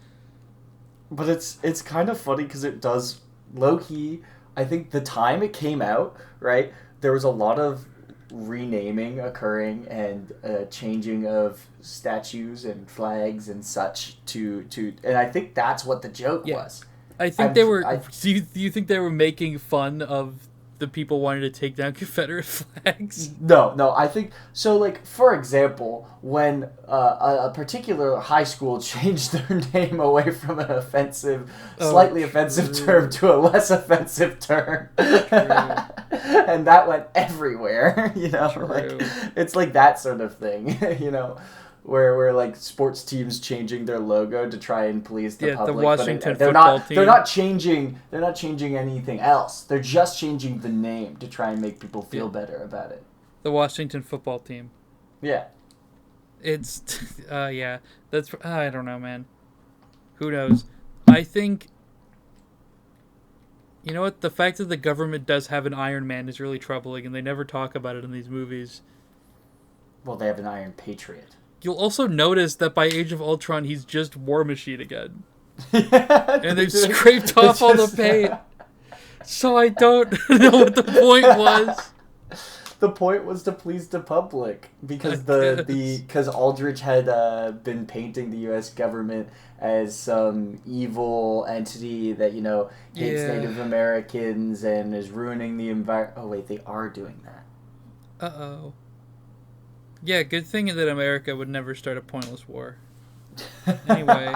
But it's kind of funny because it does low key. I think the time it came out, right, there was a lot of renaming occurring and changing of statues and flags and such to and I think that's what the joke Yeah. was. I think I'm- they were. I- Do you think they were making fun of the people wanting to take down Confederate flags. No, I think so. Like, for example, when a particular high school changed their name away from an slightly offensive term to a less offensive term, and that went everywhere. Like it's like that sort of thing. Where like sports teams changing their logo to try and please the public. The Washington they're football not, team. They're not changing anything else. They're just changing the name to try and make people feel better about it. The Washington football team. Yeah. It's that's I don't know, man. Who knows? I think you know what? The fact that the government does have an Iron Man is really troubling, and they never talk about it in these movies. Well, they have an Iron Patriot. You'll also notice that by Age of Ultron, he's just War Machine again. And they've scraped off all the paint. So I don't know what the point was. The point was to please the public because Aldrich had been painting the U.S. government as some evil entity that hates Native Americans and is ruining the environment. Oh wait, they are doing that. Uh-oh. Yeah, good thing that America would never start a pointless war. Anyway,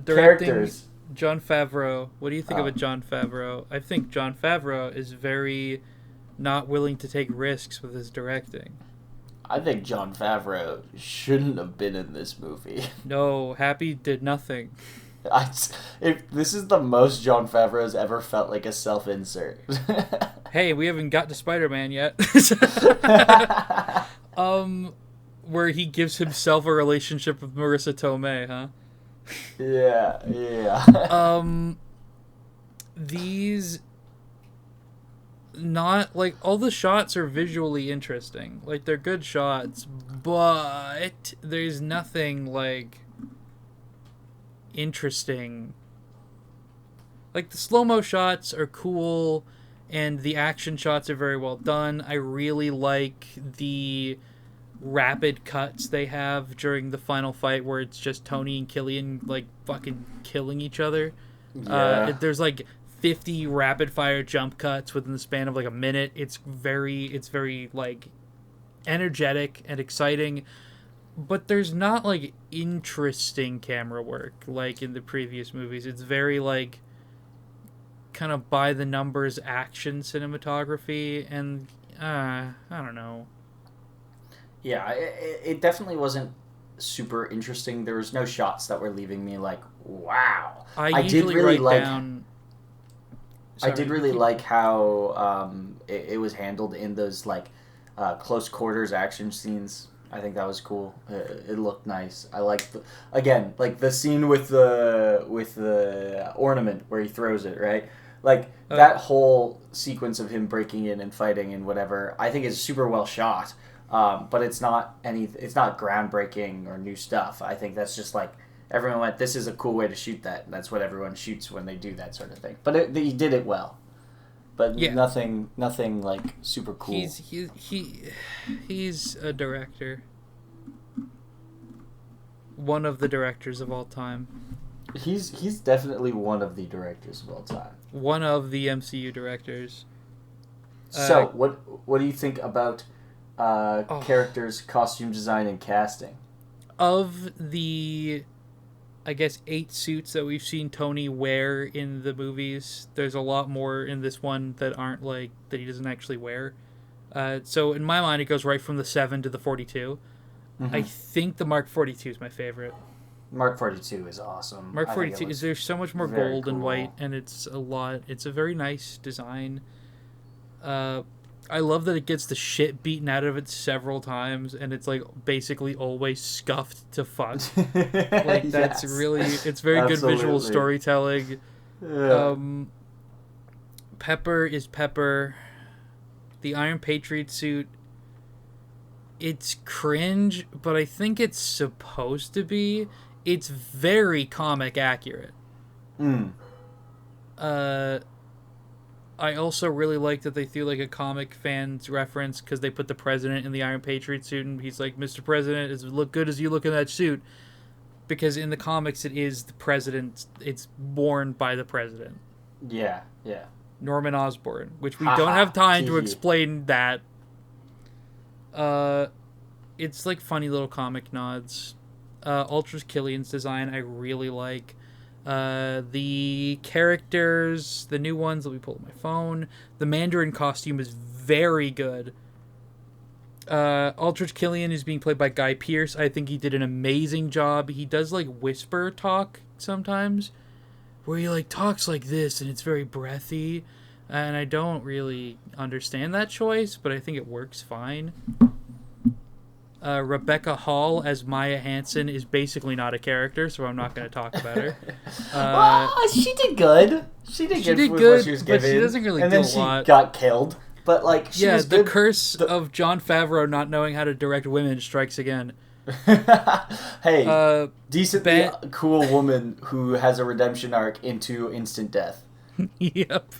characters. Jon Favreau. What do you think of Jon Favreau? I think Jon Favreau is very not willing to take risks with his directing. I think Jon Favreau shouldn't have been in this movie. No, Happy did nothing. This is the most Jon Favreau's ever felt like a self-insert. Hey, we haven't got to Spider-Man yet. Where he gives himself a relationship with Marissa Tomei, huh? Yeah. These not like all the shots are visually interesting. Like they're good shots, but there's nothing like interesting. Like the slow-mo shots are cool and the action shots are very well done. I really like the rapid cuts they have during the final fight where it's just Tony and Killian like fucking killing each other. There's like 50 rapid fire jump cuts within the span of like a minute. It's very like energetic and exciting, but there's not like interesting camera work like in the previous movies. It's very like kind of by the numbers action cinematography, and I don't know. Yeah, it definitely wasn't super interesting. There was no shots that were leaving me like, wow. I did really like how it was handled in those like close quarters action scenes. I think that was cool. It looked nice. I liked the scene with the ornament where he throws it, right? Like that whole sequence of him breaking in and fighting and whatever, I think is super well shot. But it's not groundbreaking or new stuff. I think that's just like everyone went, this is a cool way to shoot that. And that's what everyone shoots when they do that sort of thing. But he did it well. But nothing like super cool. He's a director. One of the directors of all time. He's definitely one of the directors of all time. One of the MCU directors. So what do you think about characters, costume design, and casting? Of the, I guess, 8 suits that we've seen Tony wear in the movies, there's a lot more in this one that aren't like, that he doesn't actually wear. So in my mind, it goes right from the 7 to the 42. Mm-hmm. I think the Mark 42 is my favorite. Mark 42 is awesome. Mark 42 is there's so much more gold and white, and it's a very nice design. I love that it gets the shit beaten out of it several times, and it's like basicly always scuffed to fuck. Like that's really, it's very good visual storytelling. Yeah. Pepper is Pepper. The Iron Patriot suit, it's cringe, but I think it's supposed to be. It's very comic accurate. I also really like that they threw like a comic fans reference because they put the president in the Iron Patriot suit and he's like, Mr. President, does it look good as you look in that suit? Because in the comics it is the president, it's worn by the president. Yeah. Norman Osborn, which we don't have time to explain that. It's like funny little comic nods. Ultra's Killian's design I really like. The characters, the new ones, let me pull up my phone. The Mandarin costume is very good. Ultra's Killian is being played by Guy Pearce. I think he did an amazing job. He does like whisper talk sometimes, where he like talks like this and it's very breathy, and I don't really understand that choice, but I think it works fine. Rebecca Hall as Maya Hansen is basically not a character, so I'm not going to talk about her. She did good. She did good with what she was given. But she doesn't really do a lot. And then she got killed. But like, she was the good. curse of Jon Favreau not knowing how to direct women strikes again. Hey, decently cool woman who has a redemption arc into instant death. Yep.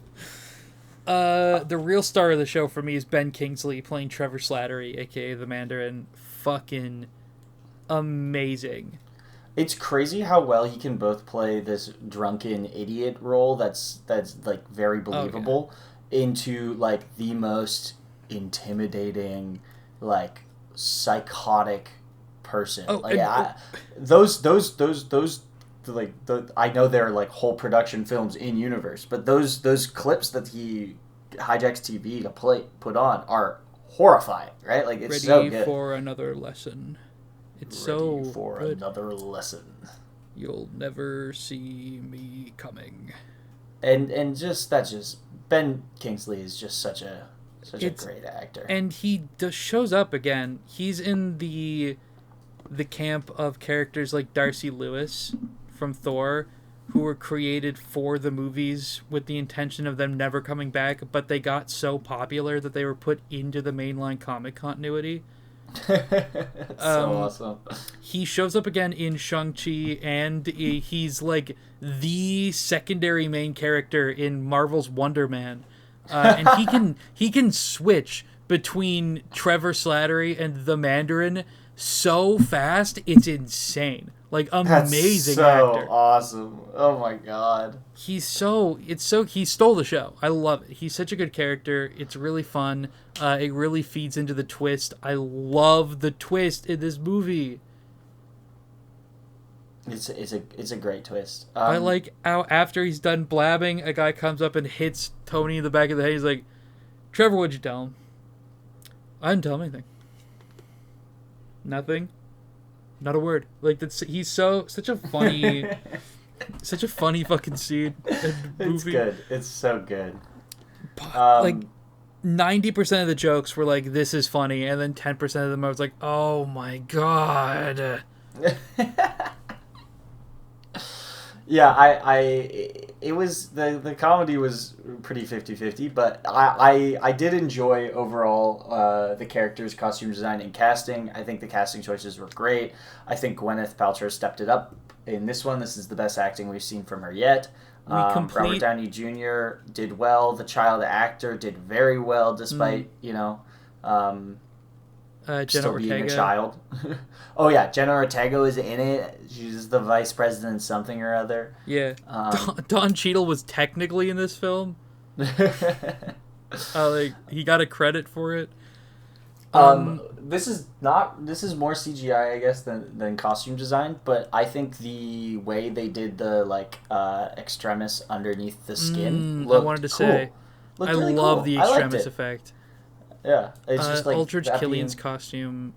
The real star of the show for me is Ben Kingsley playing Trevor Slattery, aka the Mandarin. Fucking amazing. It's crazy how well he can both play this drunken idiot role that's like very believable into like the most intimidating, like psychotic person. Those like I know they're like whole production films in universe, but those clips that he hijacks TV to put on are horrifying, right? Like, it's so good. Ready for another lesson. It's Ready so for good. Another lesson. You'll never see me coming. And just Ben Kingsley is just such a great actor. And he just shows up again. He's in the camp of characters like Darcy Lewis from Thor, who were created for the movies with the intention of them never coming back, but they got so popular that they were put into the mainline comic continuity. So awesome. He shows up again in Shang-Chi, and he's like the secondary main character in Marvel's Wonder Man. And he can switch between Trevor Slattery and the Mandarin so fast, it's insane. Like, amazing actor. That's so awesome. Oh my god. He stole the show. I love it. He's such a good character. It's really fun. It really feeds into the twist. I love the twist in this movie. It's a great twist. I like how after he's done blabbing, a guy comes up and hits Tony in the back of the head. He's like, Trevor, what'd you tell him? I didn't tell him anything. Nothing. Not a word. Like, he's such a funny fucking scene. It's good. It's so good. Like 90% of the jokes were like, "This is funny," and then 10% of them I was like, "Oh my god." Yeah, it was the comedy was pretty 50-50, but I did enjoy overall the characters, costume design, and casting. I think the casting choices were great. I think Gwyneth Paltrow stepped it up in this one. This is the best acting we've seen from her yet. Robert Downey Jr. did well. The child actor did very well, despite still being a child. Oh yeah, Jenna Ortega is in it. She's the vice president something or other. Yeah. Don Cheadle was technically in this film. Like, he got a credit for it. This is more CGI, I guess, than costume design, but I think the way they did the like extremis underneath the skin looked I wanted to cool. say Looked I really love cool. the extremis effect. Yeah, it's just like Aldrich Killian's costume,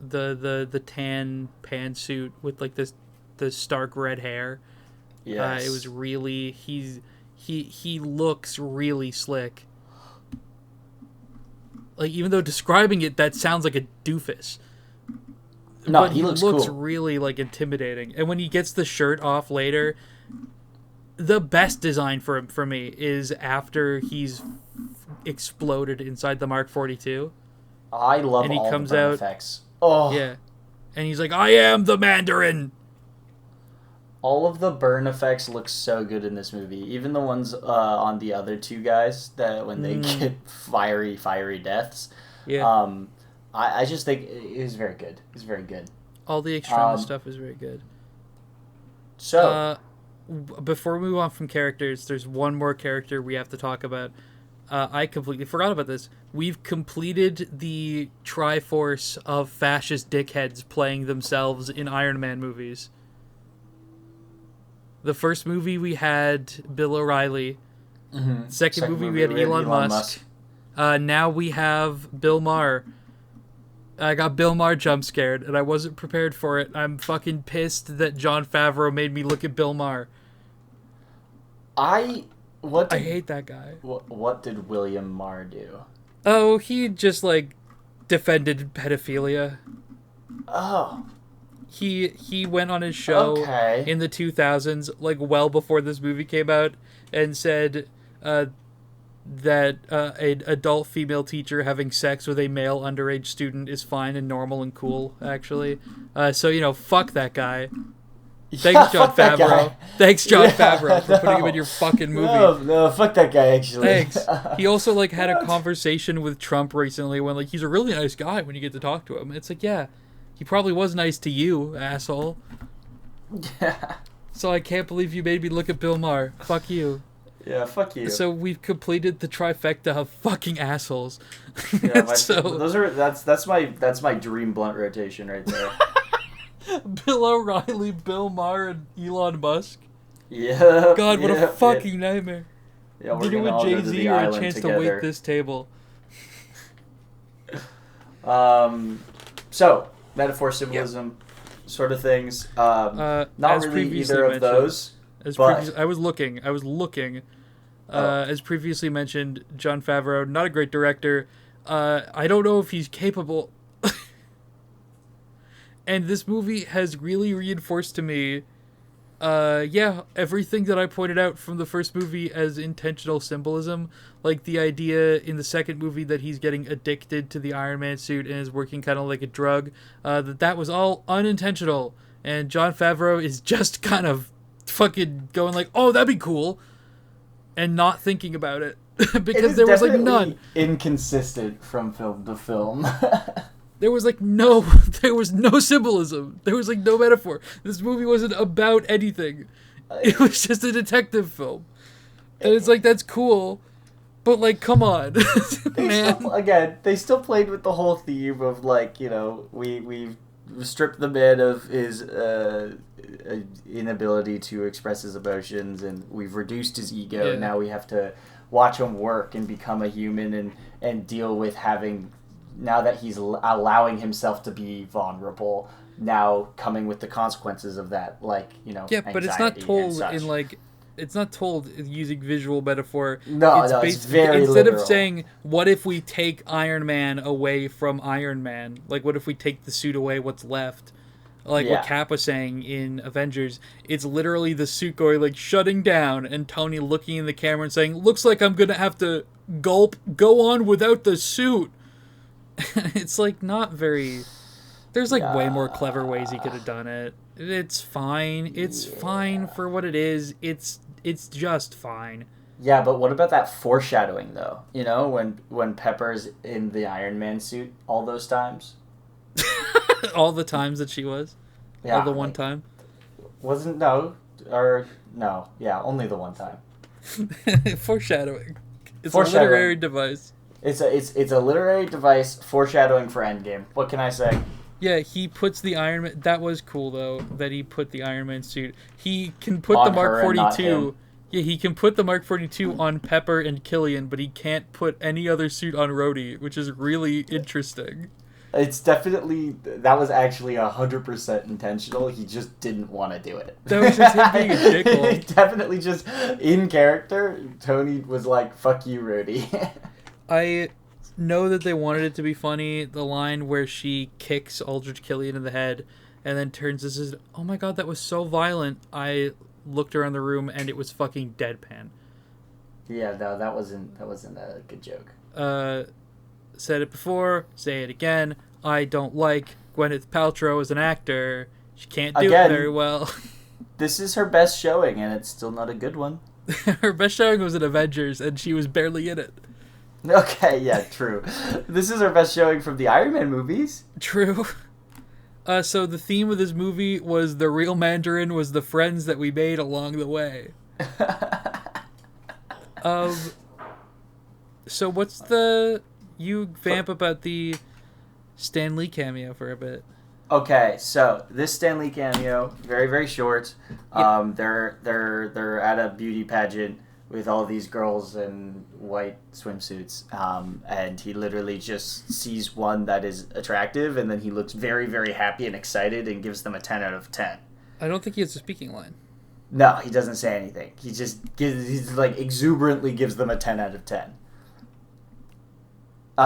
the tan pantsuit with like the stark red hair. Yes. It was really he looks really slick. Like, even though describing it, that sounds like a doofus. No, but he looks cool. Really like intimidating. And when he gets the shirt off later, the best design for me is after he's exploded inside the Mark 42. I love and he all comes the burn out, effects. Oh yeah, and he's like, "I am the Mandarin." All of the burn effects look so good in this movie. Even the ones on the other two guys that when they get fiery deaths. Yeah. I just think it was very good. It was very good. All the extreme stuff is very good. So, before we move on from characters, there's one more character we have to talk about. I completely forgot about this. We've completed the Triforce of fascist dickheads playing themselves in Iron Man movies. The first movie we had Bill O'Reilly. Mm-hmm. Second movie we had Elon Musk. Now we have Bill Maher. I got Bill Maher jump scared, and I wasn't prepared for it. I'm fucking pissed that Jon Favreau made me look at Bill Maher. I hate that guy. What did William Maher do? Oh, he just, like, defended pedophilia. Oh. He went on his show in the 2000s, like, well before this movie came out, and said that an adult female teacher having sex with a male underage student is fine and normal and cool, actually. So, fuck that guy. Thanks, Jon Favreau. Thanks, Jon Favreau, for putting him in your fucking movie. No, fuck that guy, actually. Thanks. He also, like, had a conversation with Trump recently when, like, he's a really nice guy when you get to talk to him. It's like, yeah, he probably was nice to you, asshole. Yeah. So I can't believe you made me look at Bill Maher. Fuck you. Yeah, fuck you. So we've completed the trifecta of fucking assholes. Yeah, that's my dream blunt rotation right there. Bill O'Reilly, Bill Maher, and Elon Musk. Yeah. God, what a fucking nightmare. Yeah, we're Dinner with Jay-Z or a chance to wait this table. So, metaphor, symbolism, sort of things. Not really either of those. I was looking. As previously mentioned, Jon Favreau, not a great director. I don't know if he's capable. And this movie has really reinforced to me, everything that I pointed out from the first movie as intentional symbolism. Like the idea in the second movie that he's getting addicted to the Iron Man suit and is working kind of like a drug. That was all unintentional. And Jon Favreau is just kind of fucking going like, oh, that'd be cool. And not thinking about it. Because there was like none. Inconsistent from film to film. There was no symbolism. There was no metaphor. This movie wasn't about anything. It was just a detective film. And it's that's cool. But come on. Man. They still played with the whole theme of we've stripped the man of his inability to express his emotions, and we've reduced his ego. Yeah. And now we have to watch him work and become a human and deal with having, now that he's allowing himself to be vulnerable, now coming with the consequences of that, but it's not told it's not told using visual metaphor. It's very instead literal. Of saying, what if we take Iron Man away from Iron Man? What if we take the suit away, what's left? What Cap was saying in Avengers, it's literally the suit going shutting down and Tony looking in the camera and saying, looks like I'm gonna have to go on without the suit. It's not very. There's way more clever ways he could have done it. It's fine. It's fine for what it is. It's just fine. Yeah, but what about that foreshadowing though? When Pepper's in the Iron Man suit all those times. All the times that she was. Yeah. All the one time. Only the one time. Foreshadowing. It's a literary device. It's a literary device foreshadowing for Endgame. What can I say? Yeah, he puts the Iron Man. That was cool though that he put the Iron Man suit. He can put the Mark 42. Yeah, he can put the Mark 42 on Pepper and Killian, but he can't put any other suit on Rhodey, which is really interesting. It's definitely, that was actually 100% intentional. He just didn't want to do it. That was just him being a dickhole. Definitely just in character, Tony was like, fuck you, Rudy. I know that they wanted it to be funny. The line where she kicks Aldrich Killian in the head and then turns and says, oh my god, that was so violent. I looked around the room and it was fucking deadpan. Yeah, no, that wasn't a good joke. Said it before, say it again. I don't like Gwyneth Paltrow as an actor. She can't do it very well. This is her best showing, and it's still not a good one. Her best showing was in Avengers, and she was barely in it. Okay, yeah, true. This is her best showing from the Iron Man movies. True. So the theme of this movie was the real Mandarin was the friends that we made along the way. Um, so what's the... You vamp about the Stan Lee cameo for a bit. Okay, so this Stan Lee cameo, very very short. Yeah. They're at a beauty pageant with all these girls in white swimsuits, and he literally just sees one that is attractive, and then he looks very very happy and excited and gives them a 10 out of 10. I don't think he has a speaking line. No, he doesn't say anything. He's like exuberantly gives them a 10 out of 10.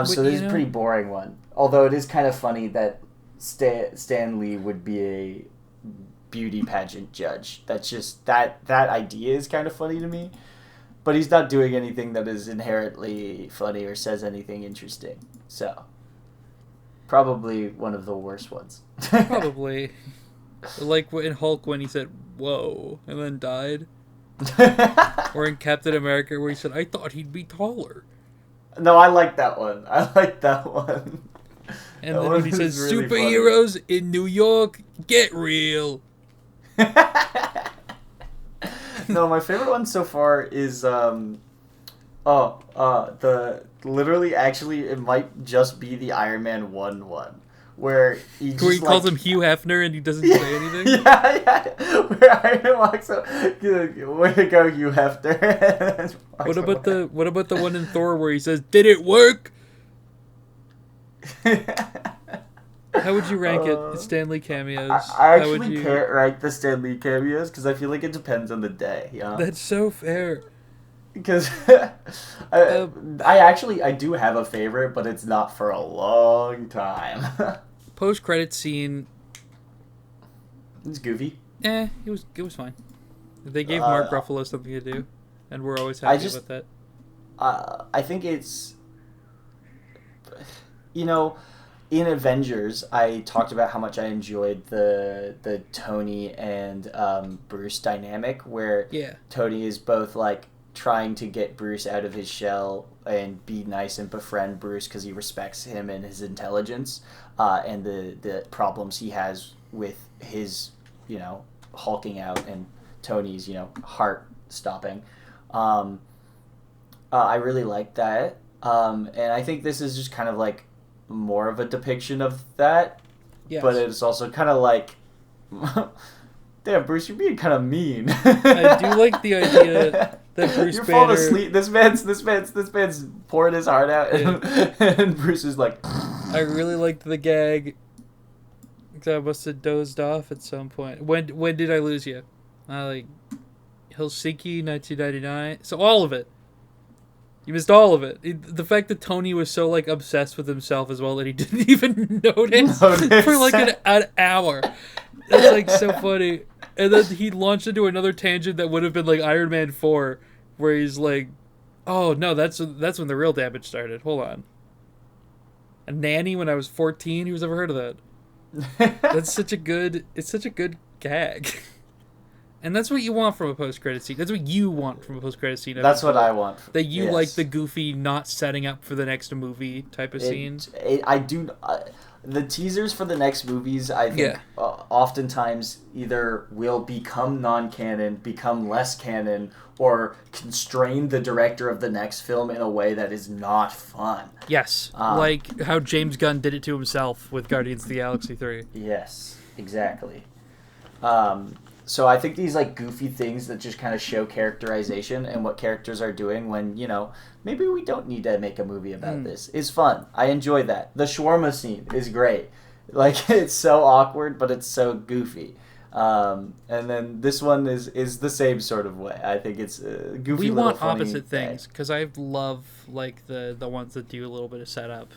So this is a pretty boring one. Although it is kind of funny that Stan Lee would be a beauty pageant judge. That's just that idea is kind of funny to me. But he's not doing anything that is inherently funny or says anything interesting. So probably one of the worst ones. Probably. Like in Hulk when he said, "Whoa," and then died. Or in Captain America where he said, "I thought he'd be taller." No, I like that one. I like that one. And then when he says, really "Superheroes funny. In New York, get real." No, my favorite one so far is it might just be the Iron Man 1 where he calls him Hugh Hefner and he doesn't say anything. Yeah. Where Iron Man walks up, way to go, Hugh Hefner. What about the one in Thor where he says, "Did it work?" How would you rank it? The Stan Lee cameos. I actually can't rank the Stan Lee cameos because I feel like it depends on the day. You know? That's so fair. Because I do have a favorite, but it's not for a long time. Post-credit scene. It's goofy. It was fine. They gave Mark Ruffalo something to do, and we're always happy with that. I think it's, in Avengers, I talked about how much I enjoyed the Tony and Bruce dynamic, where Tony is both like trying to get Bruce out of his shell and be nice and befriend Bruce because he respects him and his intelligence, and the problems he has with his, hulking out, and Tony's, heart stopping. I really like that, and I think this is just kind of like more of a depiction of that. Yes. But it's also kind of like, damn, Bruce, you're being kind of mean. I do like the idea that Bruce You're falling asleep. This man's pouring his heart out, and Bruce is like. I really liked the gag. I must have dozed off at some point. When did I lose you? Like Helsinki, 1999. So all of it. You missed all of it. The fact that Tony was so like obsessed with himself as well that he didn't even notice for like an hour. That's like so funny. And then he launched into another tangent that would have been like Iron Man 4, where he's like, "Oh no, that's when the real damage started. Hold on." A nanny when I was 14. Who's ever heard of that? It's such a good gag. And that's what you want from a post-credit scene. That's what you want from a post-credit scene. That's what I want. That you like the goofy, not setting up for the next movie type of scene. I do. The teasers for the next movies, I think, oftentimes either will become non-canon, become less canon, or constrain the director of the next film in a way that is not fun. Yes, like how James Gunn did it to himself with Guardians of the Galaxy 3. Yes, exactly. So I think these like goofy things that just kind of show characterization and what characters are doing when, maybe we don't need to make a movie about this is fun. I enjoy that. The shawarma scene is great. Like, it's so awkward, but it's so goofy. And then this one is the same sort of way. I think it's a goofy. We want opposite things because I love like the ones that do a little bit of setup.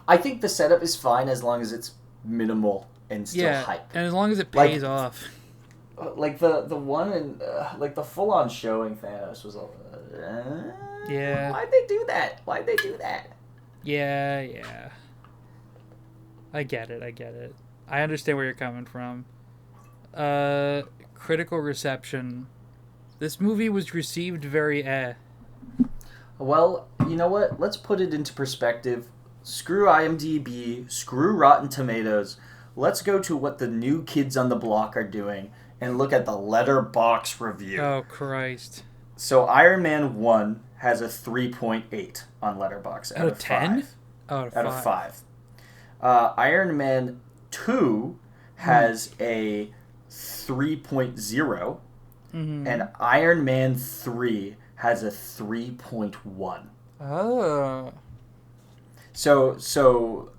I think the setup is fine as long as it's minimal and still hype. And as long as it pays off. Like the one in like the full on showing Thanos was why'd they do that? Yeah. I get it. I understand where you're coming from. Critical reception. This movie was received very Well, you know what? Let's put it into perspective. Screw IMDb, screw Rotten Tomatoes. let's go to what the new kids on the block are doing and look at the letterbox review. Oh, Christ. So Iron Man 1 has a 3.8 on Letterboxd out of 10? 5. Out of 5. Iron Man 2 has a 3.0, and Iron Man 3 has a 3.1. Oh. So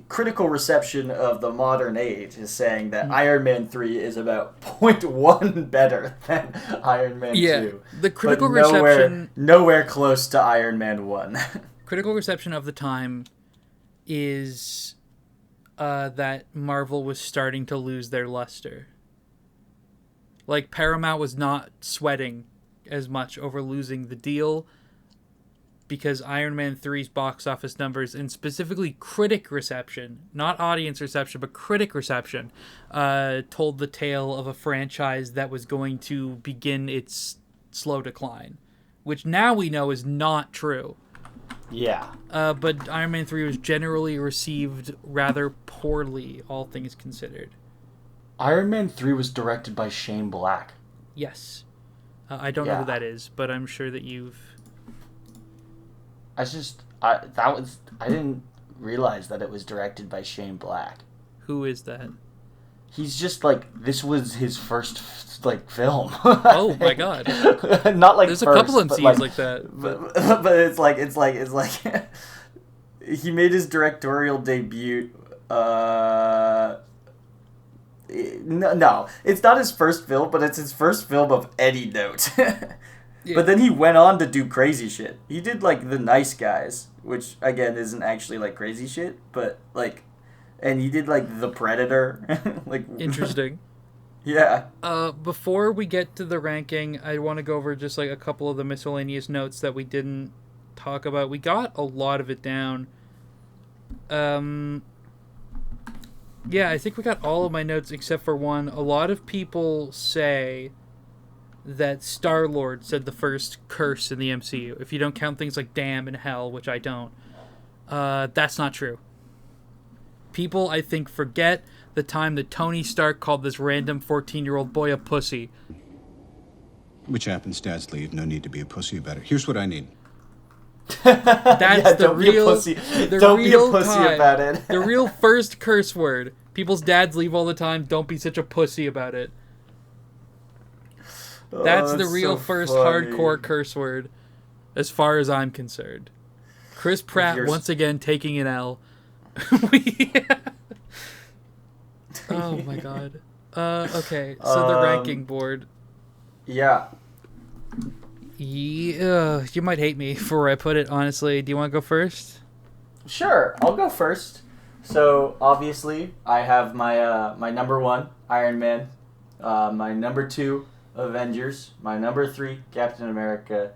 critical reception of the modern age is saying that Iron Man 3 is about 0.1 better than Iron Man 2. The critical but reception... Nowhere close to Iron Man 1. Critical reception of the time is that Marvel was starting to lose their luster. Like, Paramount was not sweating as much over losing the deal because Iron Man 3's box office numbers, and specifically critic reception, not audience reception, but critic reception, told the tale of a franchise that was going to begin its slow decline, which now we know is not true. Yeah. But Iron Man 3 was generally received rather poorly, all things considered. Iron Man 3 was directed by Shane Black. Yes. I don't know who that is, but I'm sure that you've... I didn't realize that it was directed by Shane Black. Who is that? He's just this was his first film. Oh my god! Not like there's first, a couple MCs like that, but it's like he made his directorial debut. No, it's not his first film, but it's his first film of any note. Yeah. But then he went on to do crazy shit. He did The Nice Guys, which again isn't actually crazy shit, but and he did The Predator. Interesting. Yeah. Before we get to the ranking, I want to go over just a couple of the miscellaneous notes that we didn't talk about. We got a lot of it down. Yeah, I think we got all of my notes except for one. A lot of people say that Star-Lord said the first curse in the MCU. If you don't count things like damn and hell, which I don't. That's not true. People, I think, forget the time that Tony Stark called this random 14-year-old boy a pussy. Which happens, dads leave. No need to be a pussy about it. Here's what I need. That's the real pussy. Don't be a pussy about it. The real first curse word. People's dads leave all the time. Don't be such a pussy about it. That's the real first hardcore curse word, as far as I'm concerned. Chris Pratt once again taking an L. Oh my god. Okay, so the ranking board. Yeah. Yeah, you might hate me for where I put it, honestly. Do you want to go first? Sure, I'll go first. So, obviously, I have my number 1, Iron Man. My number 2, Avengers. My number 3, Captain America.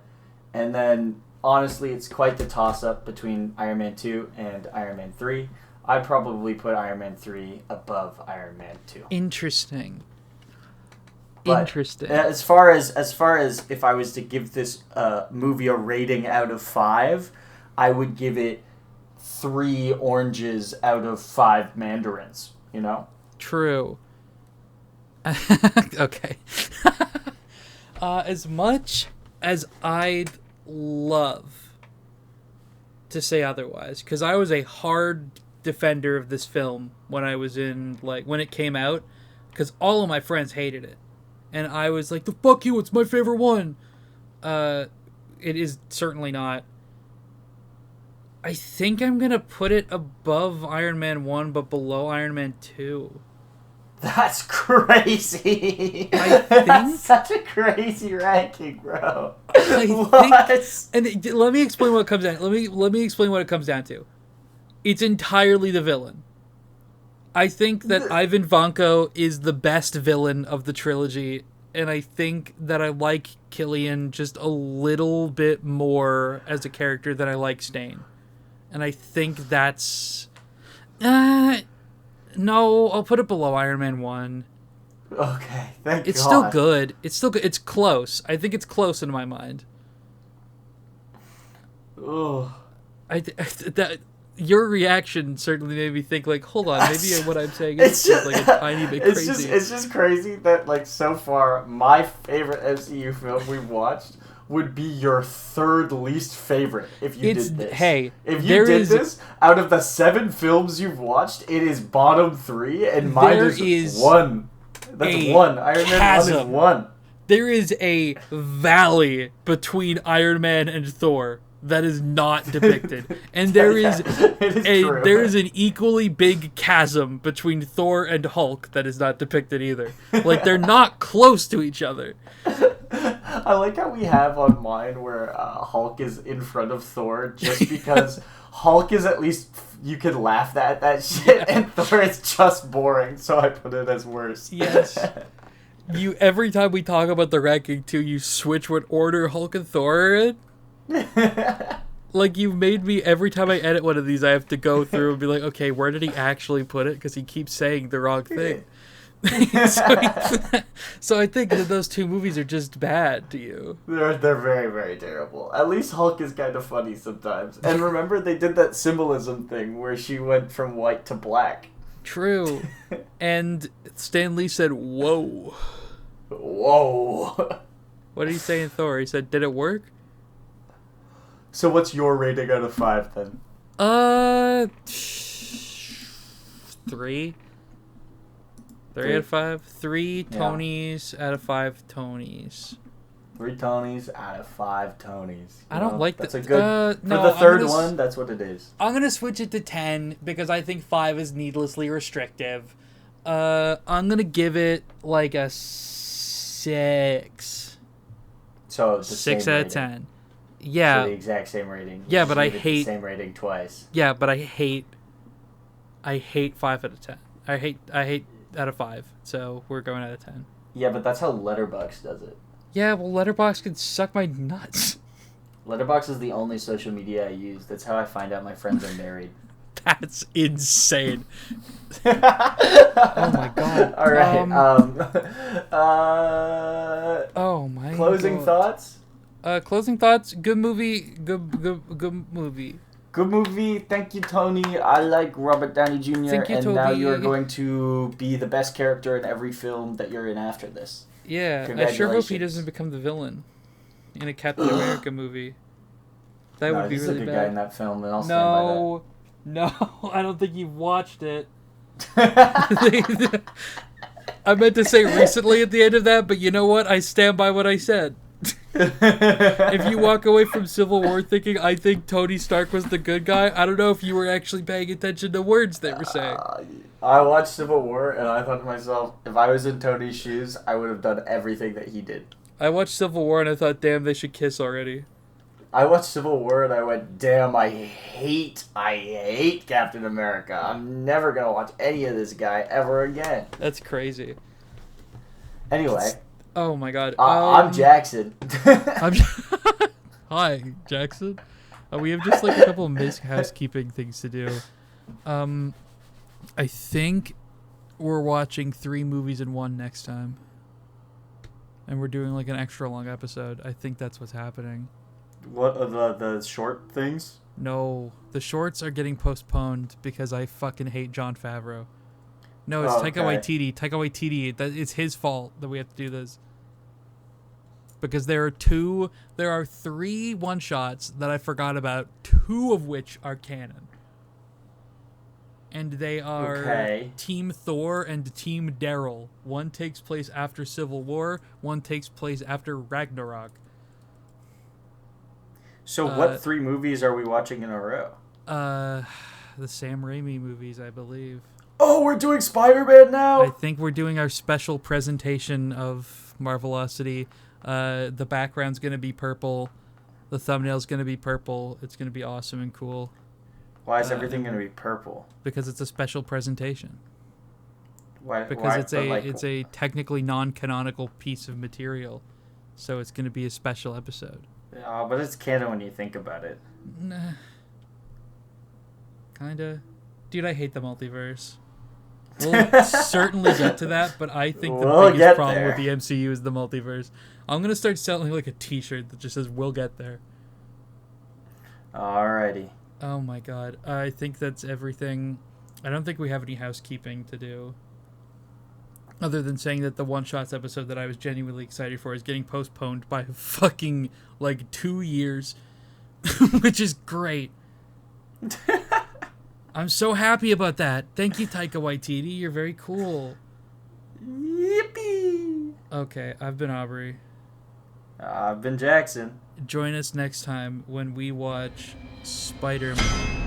And then, honestly, it's quite the toss-up between Iron Man 2 and Iron Man 3. I'd probably put Iron Man 3 above Iron Man 2. Interesting. But interesting. As far as if I was to give this movie a rating out of 5, I would give it 3 oranges out of 5 mandarins, you know? True. Okay. As much as I'd love to say otherwise, because I was a hard defender of this film when I was in, when it came out, because all of my friends hated it. And I was like, the fuck you, it's my favorite one. It is certainly not. I think I'm going to put it above Iron Man 1, but below Iron Man 2. That's crazy. I think... That's such a crazy ranking, bro. And let me explain what it comes down. Let me explain what it comes down to. It's entirely the villain. I think that Ivan Vanko is the best villain of the trilogy, and I think that I like Killian just a little bit more as a character than I like Stain. And I think that's... no, I'll put it below Iron Man 1. Okay, thank God. It's still good. It's still good. It's close. I think it's close in my mind. Ugh. your reaction certainly made me think, like, hold on, maybe what I'm saying is just like a tiny bit it's crazy. It's just crazy that, like, so far, my favorite MCU film we've watched would be your third least favorite if you did this. Hey, if you did this, out of the 7 films you've watched, it is bottom 3, and mine is 1. That's 1. Iron Man 1 is 1. There is a valley between Iron Man and Thor that is not depicted, and there is an equally big chasm between Thor and Hulk that is not depicted either. Like, they're not close to each other. I like how we have on mine where Hulk is in front of Thor just because Hulk is at least you could laugh at that shit, and Thor is just boring, so I put it as worse. Yes. Every time we talk about the ranking too, you switch what order Hulk and Thor are in. Like, you've made me, every time I edit one of these, I have to go through and be like, okay, where did he actually put it? Because he keeps saying the wrong thing. So I think that those 2 movies are just bad to you. They're very, very terrible. At least Hulk is kind of funny sometimes. And remember, they did that symbolism thing where she went from white to black. True. And Stan Lee said, whoa. Whoa. What did he say in Thor? He said, did it work? So what's your rating out of 5 then? 3. 3 out of 5. 3 Tonys out of 5 Tonys. 3 Tonys out of 5 Tonys. I don't like that. That's the... a good... no, for the third one, that's what it is. I'm going to switch it to 10 because I think 5 is needlessly restrictive. I'm going to give it like a 6. So it's the 6 same out rating. of 10. Yeah. So the exact same rating. Yeah, but I hate... the same rating twice. Yeah, but I hate 5 out of 10. I hate out of 5. So we're going out of 10. Yeah, but that's how Letterboxd does it. Yeah, well, Letterboxd can suck my nuts. Letterboxd is the only social media I use. That's how I find out my friends are married. That's insane. Oh my god. All right. Oh my closing god. thoughts? Closing thoughts. Good movie. Good movie. Good movie. Thank you, Tony. I like Robert Downey Jr. Thank you, and Toby. now you are going to be the best character in every film that you're in after this. Yeah, I sure hope he doesn't become the villain in a Captain America movie. That would be really bad. He's a good guy in that film, and I'll stand by that. No, I don't think you've watched it. I meant to say recently at the end of that, but you know what? I stand by what I said. If you walk away from Civil War thinking I think Tony Stark was the good guy, I don't know if you were actually paying attention to words they were saying. I watched Civil War and I thought to myself, if I was in Tony's shoes, I would have done everything that he did. I watched Civil War and I thought, damn, they should kiss already. I watched Civil War and I went, damn, I hate Captain America. I'm never going to watch any of this guy ever again. That's crazy. Anyway. Oh my god. I'm Jackson. Hi, Jackson. We have just like a couple of housekeeping things to do. I think we're watching 3 movies in one next time. And we're doing like an extra long episode. I think that's what's happening. What are the short things? No, the shorts are getting postponed because I fucking hate Jon Favreau. No, it's Taika Waititi. Taika Waititi. It's his fault that we have to do this. Because there are 3 one-shots that I forgot about, 2 of which are canon. And they are Team Thor and Team Daryl. One takes place after Civil War, one takes place after Ragnarok. So what 3 movies are we watching in a row? The Sam Raimi movies, I believe. Oh, we're doing Spider-Man now? I think we're doing our special presentation of Marvelocity. The background's going to be purple. The thumbnail's going to be purple. It's going to be awesome and cool. Why is everything going to be purple? Because it's a special presentation. Why? Because it's a technically non-canonical piece of material. So it's going to be a special episode. Yeah, but it's canon when you think about it. Nah. Kinda. Dude, I hate the multiverse. We'll certainly get to that, but I think the biggest problem with the MCU is the multiverse. I'm going to start selling like a t-shirt that just says, "We'll get there." Alrighty. Oh my god. I think that's everything. I don't think we have any housekeeping to do. Other than saying that the One Shots episode that I was genuinely excited for is getting postponed by fucking, 2 years. Which is great. I'm so happy about that. Thank you, Taika Waititi. You're very cool. Yippee! Okay, I've been Aubrey. I've been Jackson. Join us next time when we watch Spider-Man.